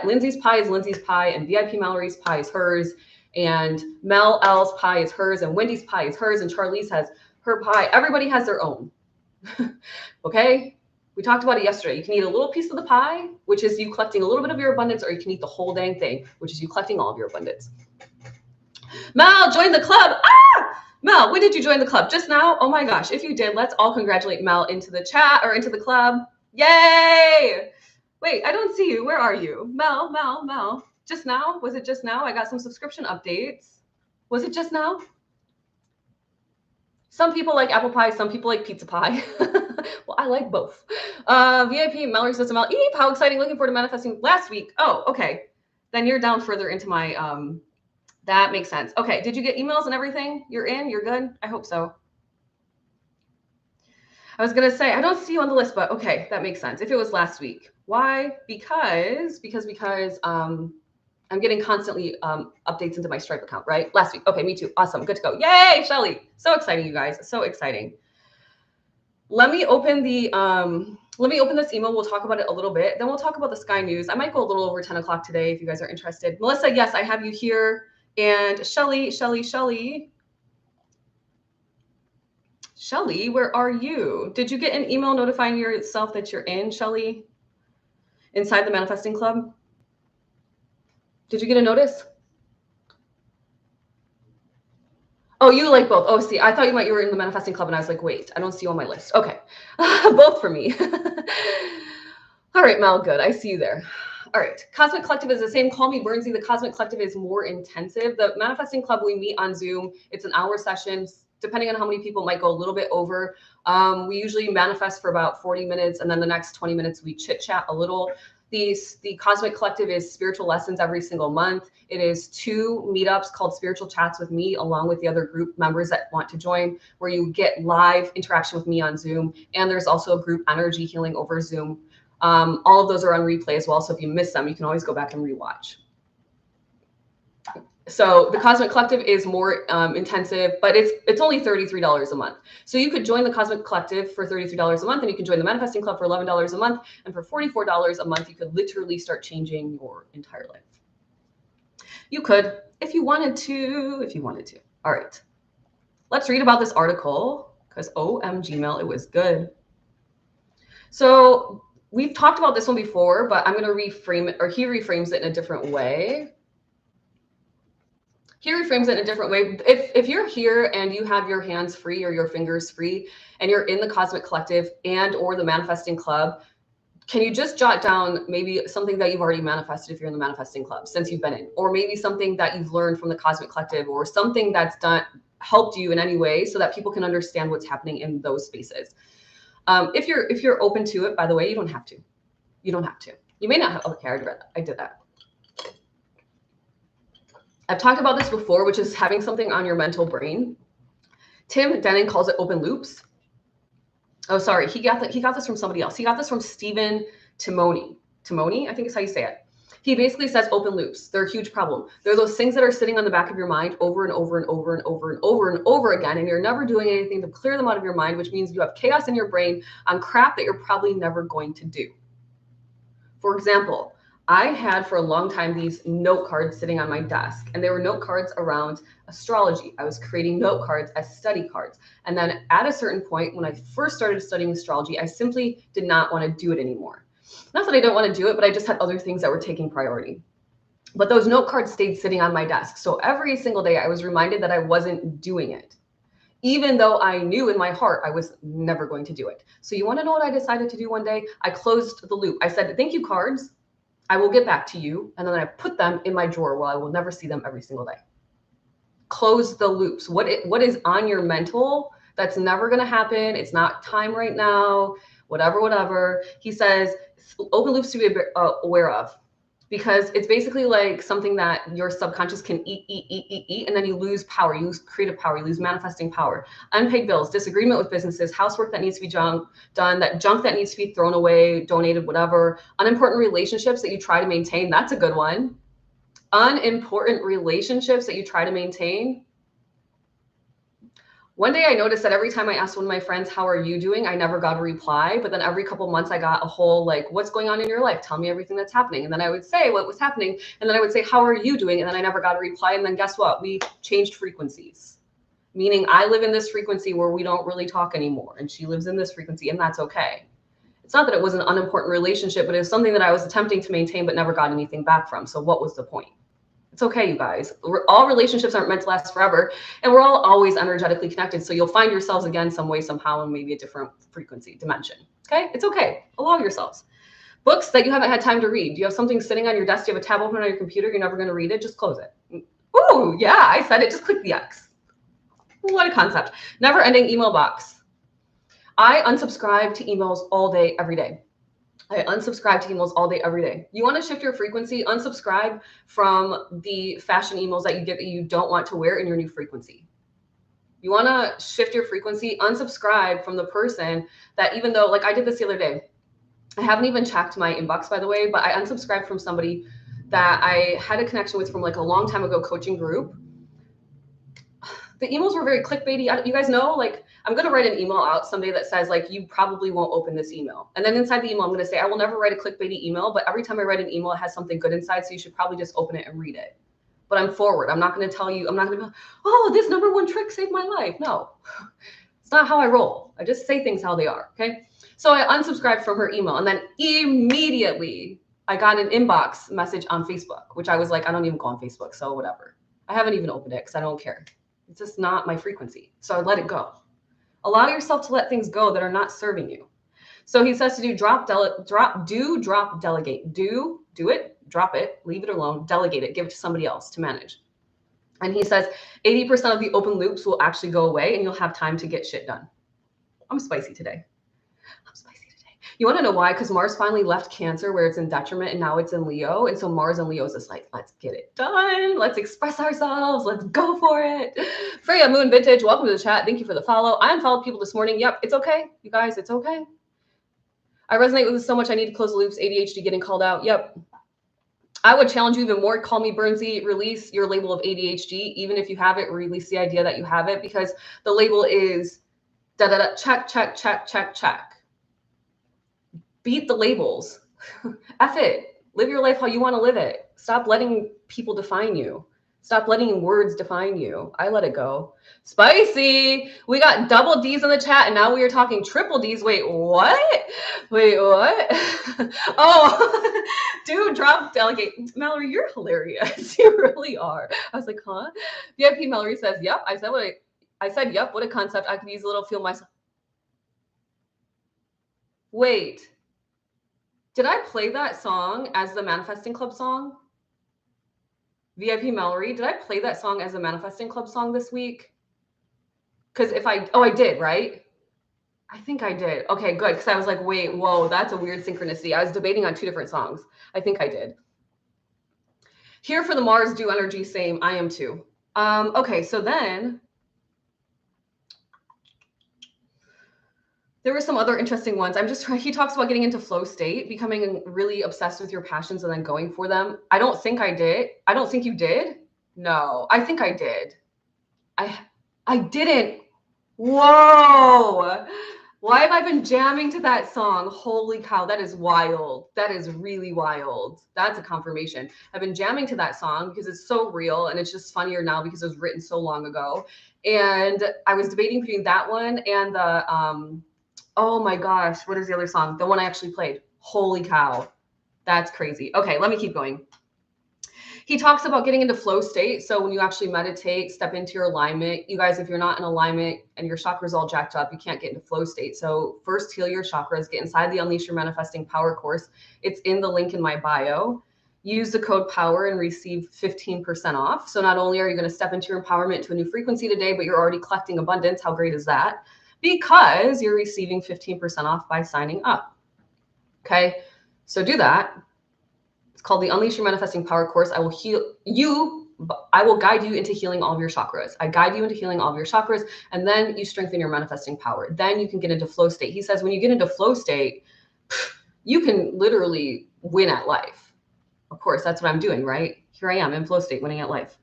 Lindsay's pie is Lindsay's pie, and VIP Mallory's pie is hers. and Mel L's pie is hers, and Wendy's pie is hers, and Charlize has her pie. Everybody has their own. Okay? We talked about it yesterday. You can eat a little piece of the pie, which is you collecting a little bit of your abundance, or you can eat the whole dang thing, which is you collecting all of your abundance. Mel, join the club. Ah! Mel, when did you join the club? Just now? Oh my gosh. If you did, let's all congratulate Mel into the chat or into the club. Yay! Wait, I don't see you. Where are you? Mel. Just now? Was it just now? I got some subscription updates. Was it just now? Some people like apple pie. Some people like pizza pie. Well, I like both. VIP, Mallory says to Mel, Eve, how exciting. Looking forward to manifesting last week. Oh, okay. Then you're down further into my, that makes sense. Okay. Did you get emails and everything? You're in? You're good? I hope so. I was going to say, I don't see you on the list, but okay. That makes sense. If it was last week. Why? Because I'm getting constantly updates into my Stripe account, right? Last week. Okay, me too. Awesome. Good to go. Yay, Shelly. So exciting, you guys. So exciting. Let me open this email. We'll talk about it a little bit. Then we'll talk about the Sky News. I might go a little over 10 o'clock today if you guys are interested. Melissa, yes, I have you here. And Shelly, where are you? Did you get an email notifying yourself that you're in, Shelly? Inside the Manifesting Club? Did you get a notice? Oh, you like both. Oh, see, I thought you were in the Manifesting Club, and I was like, wait, I don't see you on my list. Okay, both for me. All right, Mel, good. I see you there. All right, Cosmic Collective is the same. Call me Burnsy. The Cosmic Collective is more intensive. The Manifesting Club, we meet on Zoom. It's an hour session. Depending on how many people, might go a little bit over. We usually manifest for about 40 minutes, and then the next 20 minutes we chit chat a little. The Cosmic Collective is spiritual lessons every single month. It is 2 meetups called Spiritual Chats with me, along with the other group members that want to join, where you get live interaction with me on Zoom. And there's also a group energy healing over Zoom. All of those are on replay as well. So if you miss them, you can always go back and rewatch. So the Cosmic Collective is more intensive, but it's only $33 a month. So you could join the Cosmic Collective for $33 a month, and you can join the Manifesting Club for $11 a month. And for $44 a month, you could literally start changing your entire life. You could, if you wanted to. All right. Let's read about this article, because OMG, Mel, it was good. So we've talked about this one before, but I'm going to reframe it, or he reframes it in a different way. He reframes it in a different way. If you're here and you have your hands free or your fingers free, and you're in the Cosmic Collective and or the Manifesting Club, can you just jot down maybe something that you've already manifested if you're in the Manifesting Club since you've been in, or maybe something that you've learned from the Cosmic Collective, or something that's helped you in any way, so that people can understand what's happening in those spaces. If you're open to it, by the way, you don't have to. You may not have. Okay, I read that. I did that. I've talked about this before, which is having something on your mental brain. Tim Denning calls it open loops. Oh, sorry. He got this from somebody else. He got this from Stephen Timoni. Timoni, I think is how you say it. He basically says open loops. They're a huge problem. They're those things that are sitting on the back of your mind over and over and over and over and over and over again, and you're never doing anything to clear them out of your mind, which means you have chaos in your brain on crap that you're probably never going to do. For example, I had for a long time these note cards sitting on my desk, and they were note cards around astrology. I was creating note cards as study cards. And then at a certain point, when I first started studying astrology, I simply did not want to do it anymore. Not that I don't want to do it, but I just had other things that were taking priority. But those note cards stayed sitting on my desk. So every single day I was reminded that I wasn't doing it, even though I knew in my heart I was never going to do it. So you want to know what I decided to do one day? I closed the loop. I said, thank you, cards. I will get back to you. And then I put them in my drawer where I will never see them every single day. Close the loops. What is on your mental that's never going to happen? It's not time right now, whatever. He says open loops to be aware of, because it's basically like something that your subconscious can eat, and then you lose power, you lose creative power, you lose manifesting power. Unpaid bills, disagreement with businesses, housework that needs to be done, that junk that needs to be thrown away, donated, whatever. Unimportant relationships that you try to maintain, that's a good one. Unimportant relationships that you try to maintain. One day I noticed that every time I asked one of my friends, how are you doing? I never got a reply. But then every couple months I got a whole like, what's going on in your life? Tell me everything that's happening. And then I would say what was happening. And then I would say, how are you doing? And then I never got a reply. And then guess what? We changed frequencies. Meaning I live in this frequency where we don't really talk anymore. And she lives in this frequency, and that's okay. It's not that it was an unimportant relationship, but it was something that I was attempting to maintain but never got anything back from. So what was the point? It's okay, you guys. All relationships aren't meant to last forever, and we're all always energetically connected. So you'll find yourselves again some way, somehow, in maybe a different frequency dimension. Okay? It's okay. Allow yourselves. Books that you haven't had time to read. Do you have something sitting on your desk? Do you have a tab open on your computer? You're never going to read it? Just close it. Ooh, yeah, I said it. Just click the X. What a concept. Never ending email box. I unsubscribe to emails all day, every day. I unsubscribe to emails all day, every day. You want to shift your frequency, unsubscribe from the fashion emails that you get that you don't want to wear in your new frequency. You want to shift your frequency, unsubscribe from the person that, even though, like I did this the other day, I haven't even checked my inbox, by the way, but I unsubscribed from somebody that I had a connection with from like a long time ago coaching group. The emails were very clickbaity. You guys know, like, I'm going to write an email out someday that says, like, you probably won't open this email. And then inside the email, I'm going to say, I will never write a clickbaity email, but every time I write an email, it has something good inside. So you should probably just open it and read it. But I'm forward. I'm not going to tell you, I'm not going to be, oh, this #1 trick saved my life. No, it's not how I roll. I just say things how they are. Okay. So I unsubscribed from her email. And then immediately I got an inbox message on Facebook, which I was like, I don't even go on Facebook. So whatever. I haven't even opened it because I don't care. It's just not my frequency. So I let it go. Allow yourself to let things go that are not serving you. So he says to do drop, delegate. Do it, drop it, leave it alone, delegate it, give it to somebody else to manage. And he says 80% of the open loops will actually go away and you'll have time to get shit done. I'm spicy today. You want to know why? Because Mars finally left Cancer where it's in detriment and now it's in Leo. And so Mars and Leo is just like, let's get it done. Let's express ourselves. Let's go for it. Freya Moon Vintage, welcome to the chat. Thank you for the follow. I unfollowed people this morning. Yep, it's okay. You guys, it's okay. I resonate with this so much. I need to close the loops. ADHD getting called out. Yep. I would challenge you even more. Call me Bernsey. Release your label of ADHD. Even if you have it, release the idea that you have it, because the label is check, check, check, check, check. Beat the labels. F it. Live your life how you want to live it. Stop letting people define you. Stop letting words define you. I let it go. Spicy. We got double D's in the chat and now we are talking triple D's. Wait, what? Wait, what? Oh, dude, drop, delegate. Mallory, you're hilarious. You really are. I was like, huh? VIP Mallory says, yep. I said, yep. What a concept. I could use a little feel myself. Wait. Did I play that song as the Manifesting Club song? VIP Mallory, did I play that song as a Manifesting Club song this week? Because I did, right? I think I did. Okay, good. Because I was like, wait, whoa, that's a weird synchronicity. I was debating on 2 different songs. I think I did. Here for the Mars due energy, same. I am too. Okay, so then there were some other interesting ones. He talks about getting into flow state, becoming really obsessed with your passions and then going for them. I don't think I did. I don't think you did. No, I think I did. I didn't. Whoa. Why have I been jamming to that song? Holy cow, that is wild. That is really wild. That's a confirmation. I've been jamming to that song because it's so real and it's just funnier now because it was written so long ago. And I was debating between that one and the oh my gosh, what is the other song? The one I actually played. Holy cow. That's crazy. Okay, let me keep going. He talks about getting into flow state. So when you actually meditate, step into your alignment. You guys, if you're not in alignment and your chakras all jacked up, you can't get into flow state. So first heal your chakras, get inside the Unleash Your Manifesting Power course. It's in the link in my bio. Use the code POWER and receive 15% off. So not only are you going to step into your empowerment to a new frequency today, but you're already collecting abundance. How great is that? Because you're receiving 15% off by signing up. Okay, so do that. It's called the Unleash Your Manifesting Power course. I will heal you. I will guide you into healing all of your chakras. I guide you into healing all of your chakras, and then you strengthen your manifesting power. Then you can get into flow state. He says when you get into flow state, you can literally win at life. Of course, that's what I'm doing, right? Here I am in flow state, winning at life.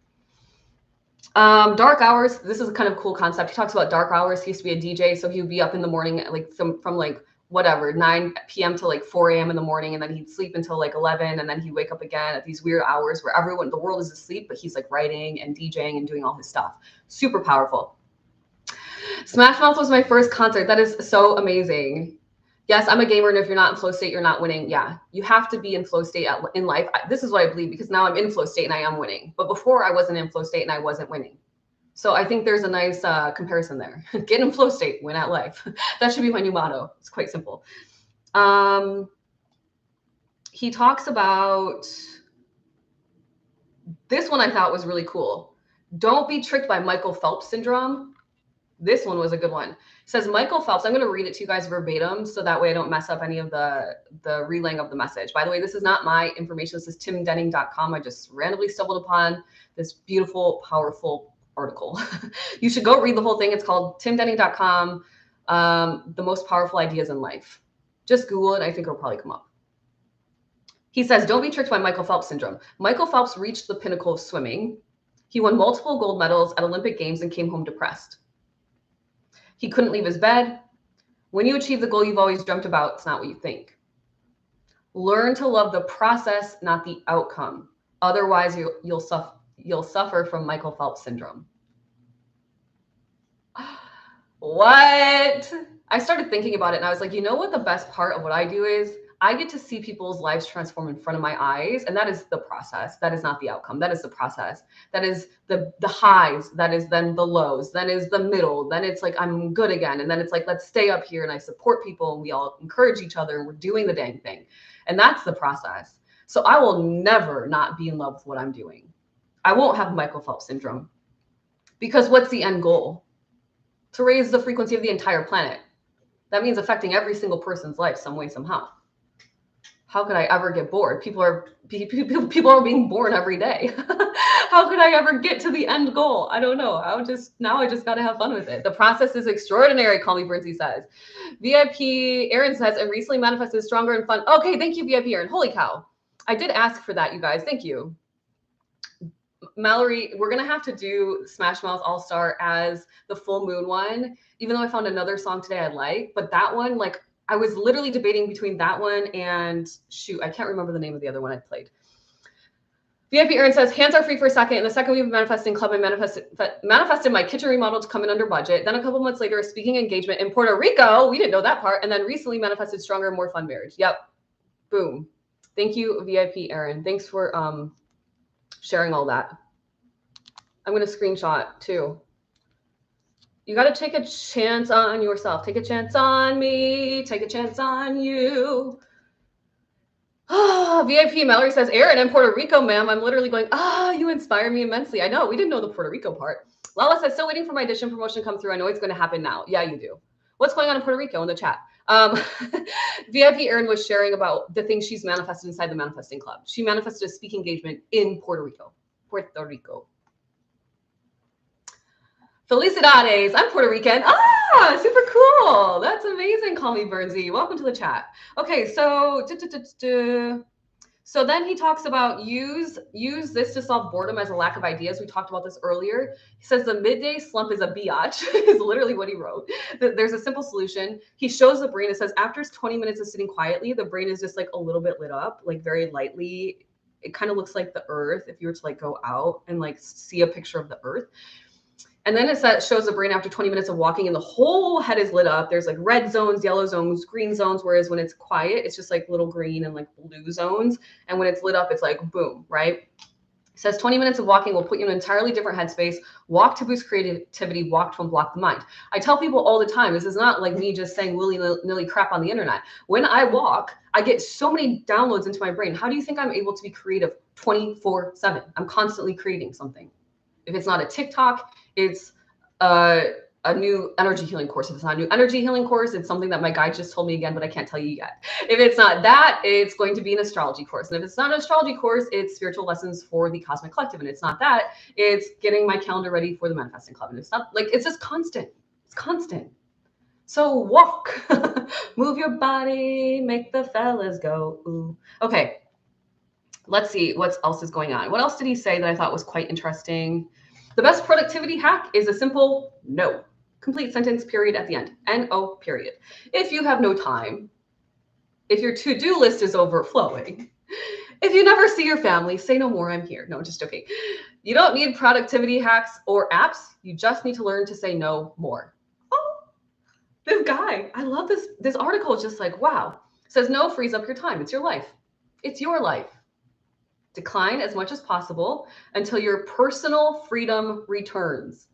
Dark hours. This is a kind of cool concept. He talks about dark hours. He used to be a DJ, so he would be up in the morning at like from like whatever 9 p.m. to like 4 a.m. in the morning, and then he'd sleep until like 11, and then he'd wake up again at these weird hours where everyone, the world is asleep, but he's like writing and DJing and doing all his stuff. Super powerful. Smash Mouth was my first concert. That is so amazing. Yes, I'm a gamer, and if you're not in flow state, you're not winning. Yeah, you have to be in flow state in life. This is what I believe, because now I'm in flow state and I am winning. But before, I wasn't in flow state and I wasn't winning. So I think there's a nice comparison there. Get in flow state, win at life. That should be my new motto. It's quite simple. He talks about, this one I thought was really cool. Don't be tricked by Michael Phelps syndrome. This one was a good one. It says Michael Phelps. I'm going to read it to you guys verbatim, so that way I don't mess up any of the relaying of the message. By the way, this is not my information. This is timdenning.com. I just randomly stumbled upon this beautiful, powerful article. You should go read the whole thing. It's called timdenning.com, the most powerful ideas in life. Just Google it. I think it'll probably come up. He says, don't be tricked by Michael Phelps syndrome. Michael Phelps reached the pinnacle of swimming. He won multiple gold medals at Olympic Games and came home depressed. He couldn't leave his bed. When you achieve the goal you've always dreamt about, it's not what you think. Learn to love the process, not the outcome. Otherwise, you'll suffer from Michael Phelps syndrome. What? I started thinking about it, and I was like, you know what the best part of what I do is? I get to see people's lives transform in front of my eyes, and that is the process. That is not the outcome. That is the process. That is the highs. That is then the lows. Then is the middle. Then it's like, I'm good again. And then it's like, let's stay up here, and I support people, and we all encourage each other, and we're doing the dang thing. And that's the process. So I will never not be in love with what I'm doing. I won't have Michael Phelps syndrome, because what's the end goal? To raise the frequency of the entire planet. That means affecting every single person's life some way, somehow. How could I ever get bored? People are being born every day. How could I ever get to the end goal? I don't know. I just got to have fun with it. The process is extraordinary, Call Me Lindsay says. VIP Aaron says, and recently manifested stronger and fun. Okay, thank you, VIP Aaron. Holy cow. I did ask for that, you guys. Thank you. Mallory, we're going to have to do Smash Mouth All-Star as the full moon one, even though I found another song today I like. But that one, like, I was literally debating between that one and, shoot, I can't remember the name of the other one I played. VIP Aaron says, hands are free for a second. In the second week of Manifesting Club, I manifested my kitchen remodel to come in under budget. Then a couple months later, a speaking engagement in Puerto Rico. We didn't know that part. And then recently manifested stronger, more fun marriage. Yep. Boom. Thank you, VIP Aaron. Thanks for sharing all that. I'm going to screenshot too. You got to take a chance on yourself. Take a chance on me. Take a chance on you. VIP Mallory says, Aaron, in Puerto Rico, ma'am. I'm literally going, you inspire me immensely. I know. We didn't know the Puerto Rico part. Lala says, still waiting for my audition promotion to come through. I know it's going to happen now. Yeah, you do. What's going on in Puerto Rico in the chat? VIP Aaron was sharing about the things she's manifested inside the Manifesting Club. She manifested a speaking engagement in Puerto Rico. Puerto Rico. Felicidades. I'm Puerto Rican. Super cool. That's amazing. Call me Bernsey. Welcome to the chat. Okay, so so then he talks about use this to solve boredom as a lack of ideas. We talked about this earlier. He says the midday slump is a biatch, is literally what he wrote. There's a simple solution. He shows the brain. It says after 20 minutes of sitting quietly, the brain is just like a little bit lit up, like very lightly. It kind of looks like the earth if you were to like go out and like see a picture of the earth. And then it shows the brain after 20 minutes of walking and the whole head is lit up. There's like red zones, yellow zones, green zones. Whereas when it's quiet, it's just like little green and like blue zones. And when it's lit up, it's like boom, right? It says 20 minutes of walking will put you in an entirely different headspace. Walk to boost creativity, walk to unblock the mind. I tell people all the time, this is not like me just saying willy-nilly crap on the internet. When I walk, I get so many downloads into my brain. How do you think I'm able to be creative 24/7? I'm constantly creating something. If it's not a TikTok, it's a new energy healing course. If it's not a new energy healing course, it's something that my guide just told me again, but I can't tell you yet. If it's not that, it's going to be an astrology course. And if it's not an astrology course, it's spiritual lessons for the Cosmic Collective. And it's not that, it's getting my calendar ready for the Manifesting Club. And it's not like, it's just constant. It's constant. So walk, move your body, make the fellas go. Ooh. Okay. Let's see what else is going on. What else did he say that I thought was quite interesting? The best productivity hack is a simple no. Complete sentence, period, at the end. N-O, period. If you have no time, if your to-do list is overflowing, if you never see your family, say no more, I'm here. No, just joking. You don't need productivity hacks or apps. You just need to learn to say no more. Oh, this guy, I love this. This article is just like, wow. It says no frees up your time. It's your life. It's your life. Decline as much as possible until your personal freedom returns.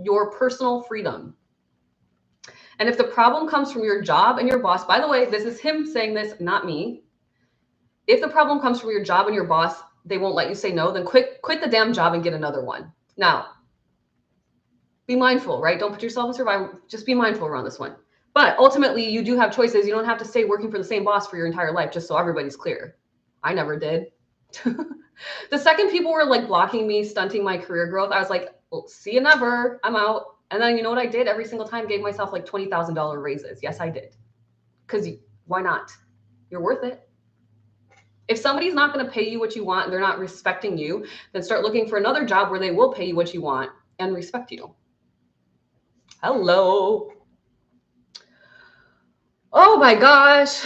Your personal freedom. And if the problem comes from your job and your boss, by the way, this is him saying this, not me. If the problem comes from your job and your boss, they won't let you say no, then quit the damn job and get another one. Now, be mindful, right? Don't put yourself in survival. Just be mindful around this one. But ultimately, you do have choices. You don't have to stay working for the same boss for your entire life, just so everybody's clear. I never did. The second people were like blocking me, stunting my career growth, I was like, well, see you never. I'm out. And then you know what I did? Every single time gave myself like $20,000 raises. Yes, I did. Because why not? You're worth it. If somebody's not going to pay you what you want and they're not respecting you, then start looking for another job where they will pay you what you want and respect you. Hello. Oh my gosh.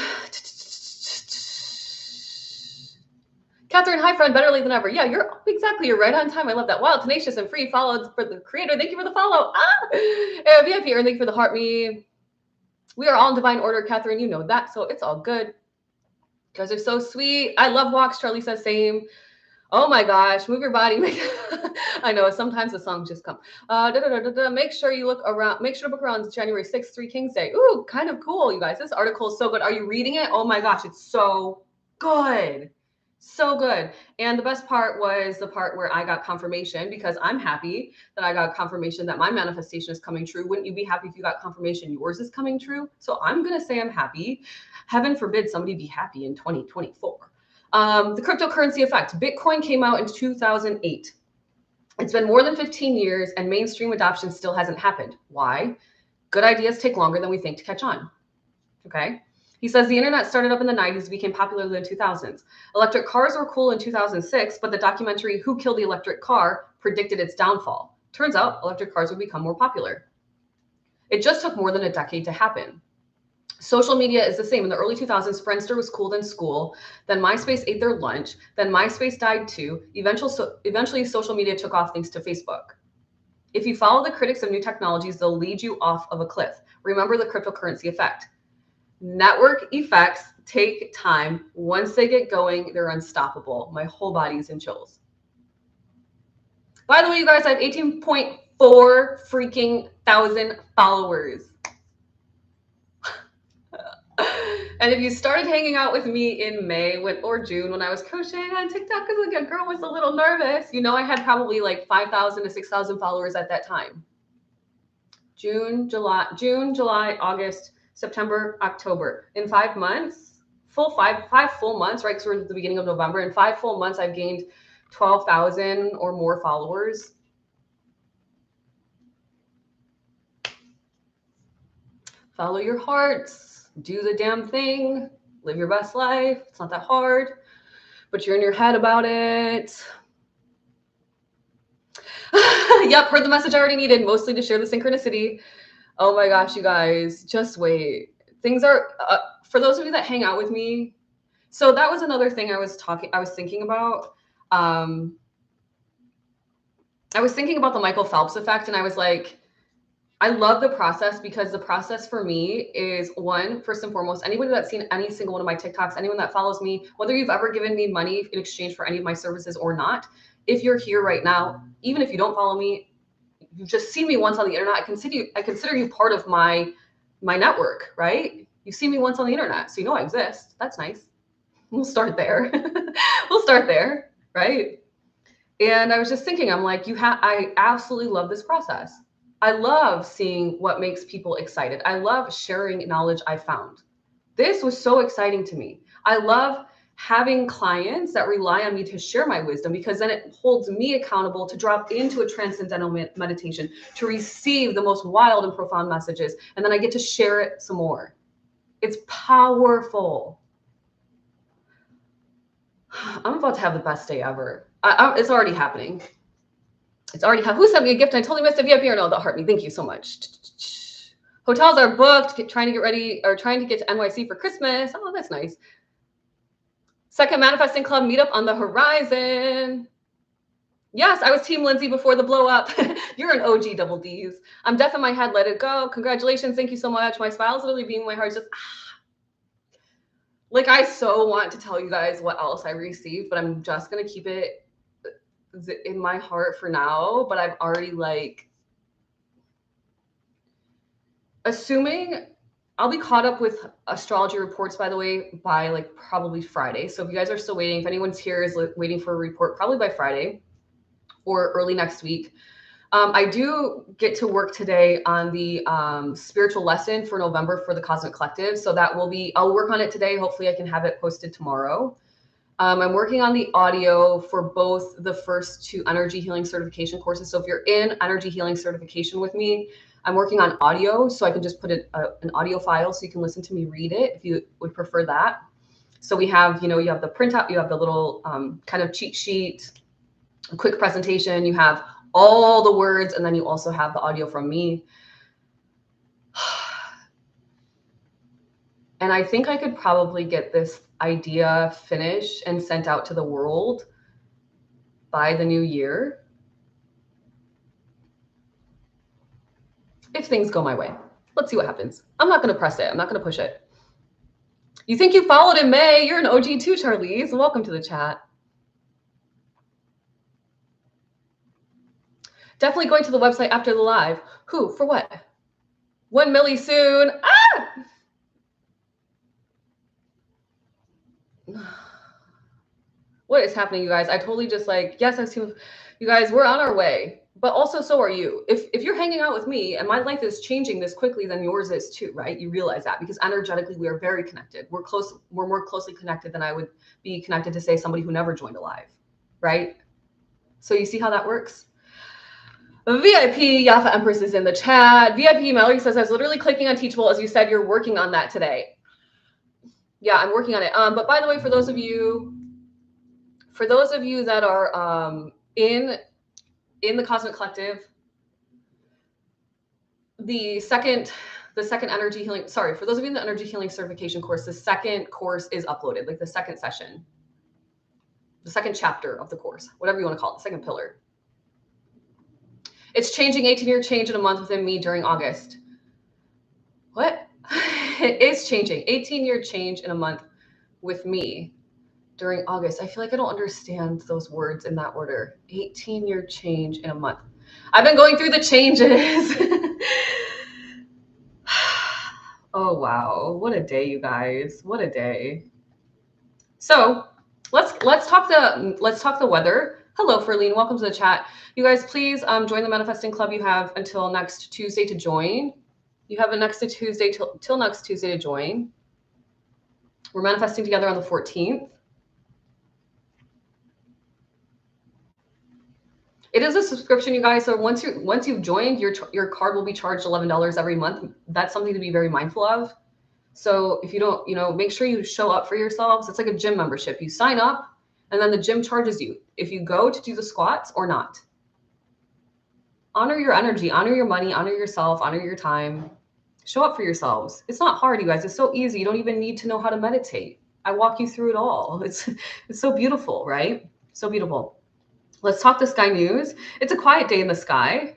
Catherine, hi friend, better late than ever. Yeah, you're right on time. I love that. Wow, tenacious and free. Followed for the creator. Thank you for the follow. VIP, thank you for the heart me. We are all in divine order, Catherine. You know that, so it's all good. You guys are so sweet. I love walks. Charlie says same. Oh my gosh, move your body. I know sometimes the songs just come. Make sure you look around. Make sure to book around January 6th, Three Kings Day. Ooh, kind of cool, you guys. This article is so good. Are you reading it? Oh my gosh, it's so good. So good. And the best part was the part where I got confirmation, because I'm happy that I got confirmation that my manifestation is coming true. Wouldn't you be happy if you got confirmation yours is coming true? So I'm going to say I'm happy. Heaven forbid somebody be happy in 2024. The cryptocurrency effect. Bitcoin came out in 2008. It's been more than 15 years and mainstream adoption still hasn't happened. Why? Good ideas take longer than we think to catch on. Okay. He says the internet started up in the 90s, became popular in the 2000s. Electric cars were cool in 2006, but the documentary Who Killed the Electric Car predicted its downfall. Turns out electric cars would become more popular. It just took more than a decade to happen. Social media is the same. In the early 2000s, Friendster was cool in school. Then MySpace ate their lunch. Then MySpace died too. Eventually, social media took off thanks to Facebook. If you follow the critics of new technologies, they'll lead you off of a cliff. Remember the cryptocurrency effect. Network effects take time. Once they get going, they're unstoppable. My whole body's in chills. By the way, you guys, I have 18.4 freaking thousand followers. And if you started hanging out with me in May or June when I was crocheting on TikTok, because like a girl was a little nervous, you know, I had probably like 5,000 to 6,000 followers at that time. June, July, August, September, October. In 5 months, five full months, right? Because we're at the beginning of November. In 5 full months, I've gained 12,000 or more followers. Follow your hearts. Do the damn thing. Live your best life. It's not that hard, but you're in your head about it. Yep, heard the message I already needed, mostly to share the synchronicity. Oh my gosh, you guys, just wait. Things are, for those of you that hang out with me. So that was another thing I was thinking about. I was thinking about the Michael Phelps effect, and I was like, I love the process, because the process for me is, one, first and foremost, anybody that's seen any single one of my TikToks, anyone that follows me, whether you've ever given me money in exchange for any of my services or not, if you're here right now, even if you don't follow me, you've just seen me once on the internet, I consider you part of my network, right? You've seen me once on the internet, so you know I exist. That's nice. We'll start there. We'll start there, right? And I was just thinking, I'm like, I absolutely love this process. I love seeing what makes people excited. I love sharing knowledge I found. This was so exciting to me. I love having clients that rely on me to share my wisdom, because then it holds me accountable to drop into a transcendental meditation, to receive the most wild and profound messages. And then I get to share it some more. It's powerful. I'm about to have the best day ever. It's already happening. It's already, who sent me a gift? I totally missed a VIP or no, that hurt me. Thank you so much. Hotels are booked, trying to get ready or trying to get to NYC for Christmas. Oh, that's nice. Second Manifesting Club meetup on the horizon. Yes, I was Team Lindsay before the blow up. You're an OG double D's. I'm deaf in my head. Let it go. Congratulations. Thank you so much. My smile is literally being my heart. Just like, I so want to tell you guys what else I received, but I'm just going to keep it in my heart for now. But I'm already like, assuming I'll be caught up with astrology reports, by the way, by like probably Friday. So if you guys are still waiting, if anyone's here is waiting for a report, probably by Friday or early next week. I do get to work today on the spiritual lesson for November for the Cosmic Collective. So that will be, I'll work on it today. Hopefully I can have it posted tomorrow. I'm working on the audio for both the first two energy healing certification courses. So if you're in energy healing certification with me, I'm working on audio. So I can just put an audio file so you can listen to me read it if you would prefer that. So we have, you have the printout, you have the little kind of cheat sheet, a quick presentation, you have all the words, and then you also have the audio from me. And I think I could probably get this idea finished and sent out to the world by the new year, if things go my way. Let's see what happens. I'm not going to press it. I'm not going to push it. You think you followed in May? You're an OG too, Charlize. Welcome to the chat. Definitely going to the website after the live. Who? For what? 1 milli soon. Ah! What is happening, you guys? I totally just like, yes, I see you guys, we're on our way, but also so are you. If you're hanging out with me and my life is changing this quickly, then yours is too, right? You realize that because energetically we are very connected. We're more closely connected than I would be connected to say somebody who never joined a live, right? So you see how that works? VIP Yafa Empress is in the chat. VIP Mallory says, I was literally clicking on Teachable as you said you're working on that today. Yeah, I'm working on it. But by the way, for those of you that are in the Cosmic Collective, the second energy healing, sorry, for those of you in the energy healing certification course, the second course is uploaded, like the second session, the second chapter of the course, whatever you want to call it, the second pillar. It's changing, 18-year change in a month within me during August. What? It is changing, 18-year change in a month with me during August. I feel like I don't understand those words in that order. 18-year change in a month. I've been going through the changes. Oh, wow. What a day, you guys. What a day. So let's talk the weather. Hello, Ferline. Welcome to the chat. You guys, please join the Manifesting Club. You have until next Tuesday to join. You have next Tuesday till next Tuesday to join. We're manifesting together on the 14th. It is a subscription, you guys. So once you've joined, your card will be charged $11 every month. That's something to be very mindful of. So if you don't, make sure you show up for yourselves. It's like a gym membership. You sign up and then the gym charges you if you go to do the squats or not. Honor your energy, honor your money, honor yourself, honor your time. Show up for yourselves. It's not hard, you guys. It's so easy. You don't even need to know how to meditate. I walk you through it all. It's so beautiful, right? So beautiful. Let's talk the sky news. It's a quiet day in the sky.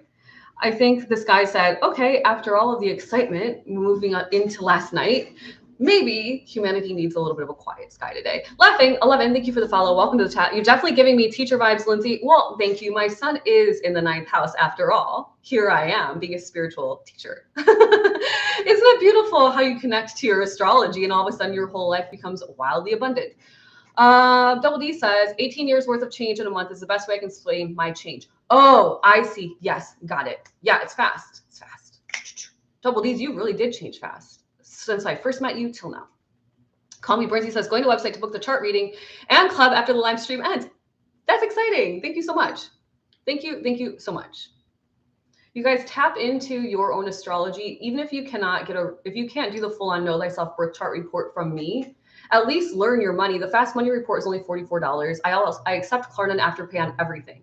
I think the sky said, okay, after all of the excitement moving on into last night, maybe humanity needs a little bit of a quiet sky today. Laughing, 11, thank you for the follow. Welcome to the chat. You're definitely giving me teacher vibes, Lindsay. Well, thank you. My son is in the 9th house after all. Here I am being a spiritual teacher. Isn't it beautiful how you connect to your astrology and all of a sudden your whole life becomes wildly abundant? Double D says 18 years worth of change in a month is the best way I can explain my change. Oh, I see. Yes, got it. Yeah, it's fast. It's fast. Double D's, you really did change fast since I first met you till now. Call Me Brinzy says going to website to book the chart reading and club after the live stream ends. That's exciting. Thank you so much. Thank you so much. You guys tap into your own astrology, even if you can't do the full-on Know Thyself birth chart report from me. At least learn your money. The Fast Money report is only $44. I accept Klarna and Afterpay on everything.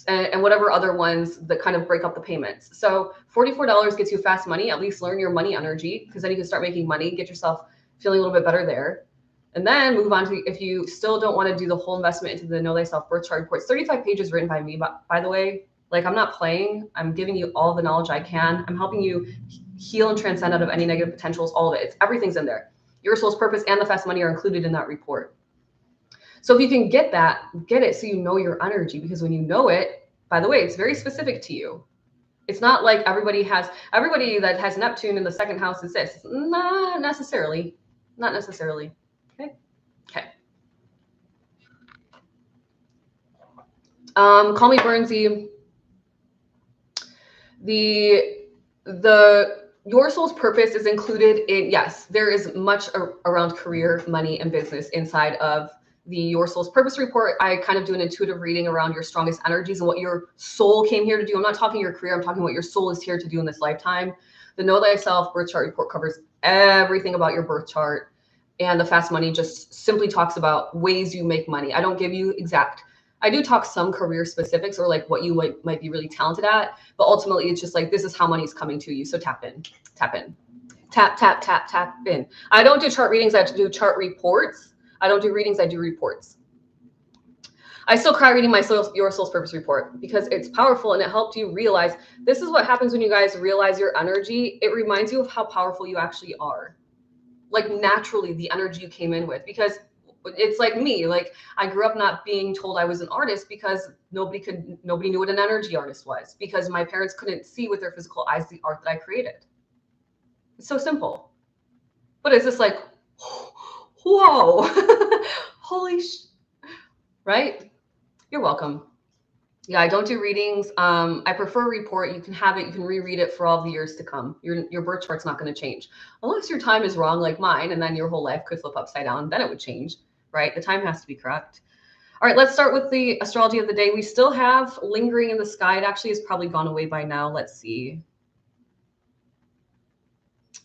and whatever other ones that kind of break up the payments. So $44 gets you fast money. At least learn your money energy, because then you can start making money, get yourself feeling a little bit better there. And then move on to, if you still don't want to do the whole investment into the Know Thyself birth chart report. It's 35 pages written by me, by the way. Like, I'm not playing. I'm giving you all the knowledge I can. I'm helping you heal and transcend out of any negative potentials, all of it. Everything's in there. Your soul's purpose and the fast money are included in that report. So if you can get that, get it so you know your energy, because when you know it, by the way, it's very specific to you. It's not like everybody that has Neptune in the second house is this. Not necessarily. Not necessarily. Okay. Okay. Call me Burnsy. Your soul's purpose is included in, yes, there is much around career, money, and business inside of the Your Soul's Purpose report. I kind of do an intuitive reading around your strongest energies and what your soul came here to do. I'm not talking your career. I'm talking what your soul is here to do in this lifetime. The Know Thyself birth chart report covers everything about your birth chart. And the fast money just simply talks about ways you make money. I don't give you exact. I do talk some career specifics, or like what you might be really talented at, but ultimately it's just like, this is how money's coming to you. So tap in, tap in, tap, tap, tap, tap in. I don't do chart readings. I do chart reports. I don't do readings. I do reports. I still cry reading Your Soul's Purpose report, because it's powerful and it helped you realize, this is what happens when you guys realize your energy. It reminds you of how powerful you actually are. Like, naturally, the energy you came in with, because it's like me. Like, I grew up not being told I was an artist, because nobody knew what an energy artist was, because my parents couldn't see with their physical eyes the art that I created. It's so simple. But it's just like, whoa, holy right? You're welcome. Yeah, I don't do readings. I prefer report. You can have it. You can reread it for all the years to come. Your birth chart's not going to change unless your time is wrong, like mine, and then your whole life could flip upside down. Then it would change, right? The time has to be correct. All right, let's start with the astrology of the day. We still have lingering in the sky. It actually has probably gone away by now. Let's see.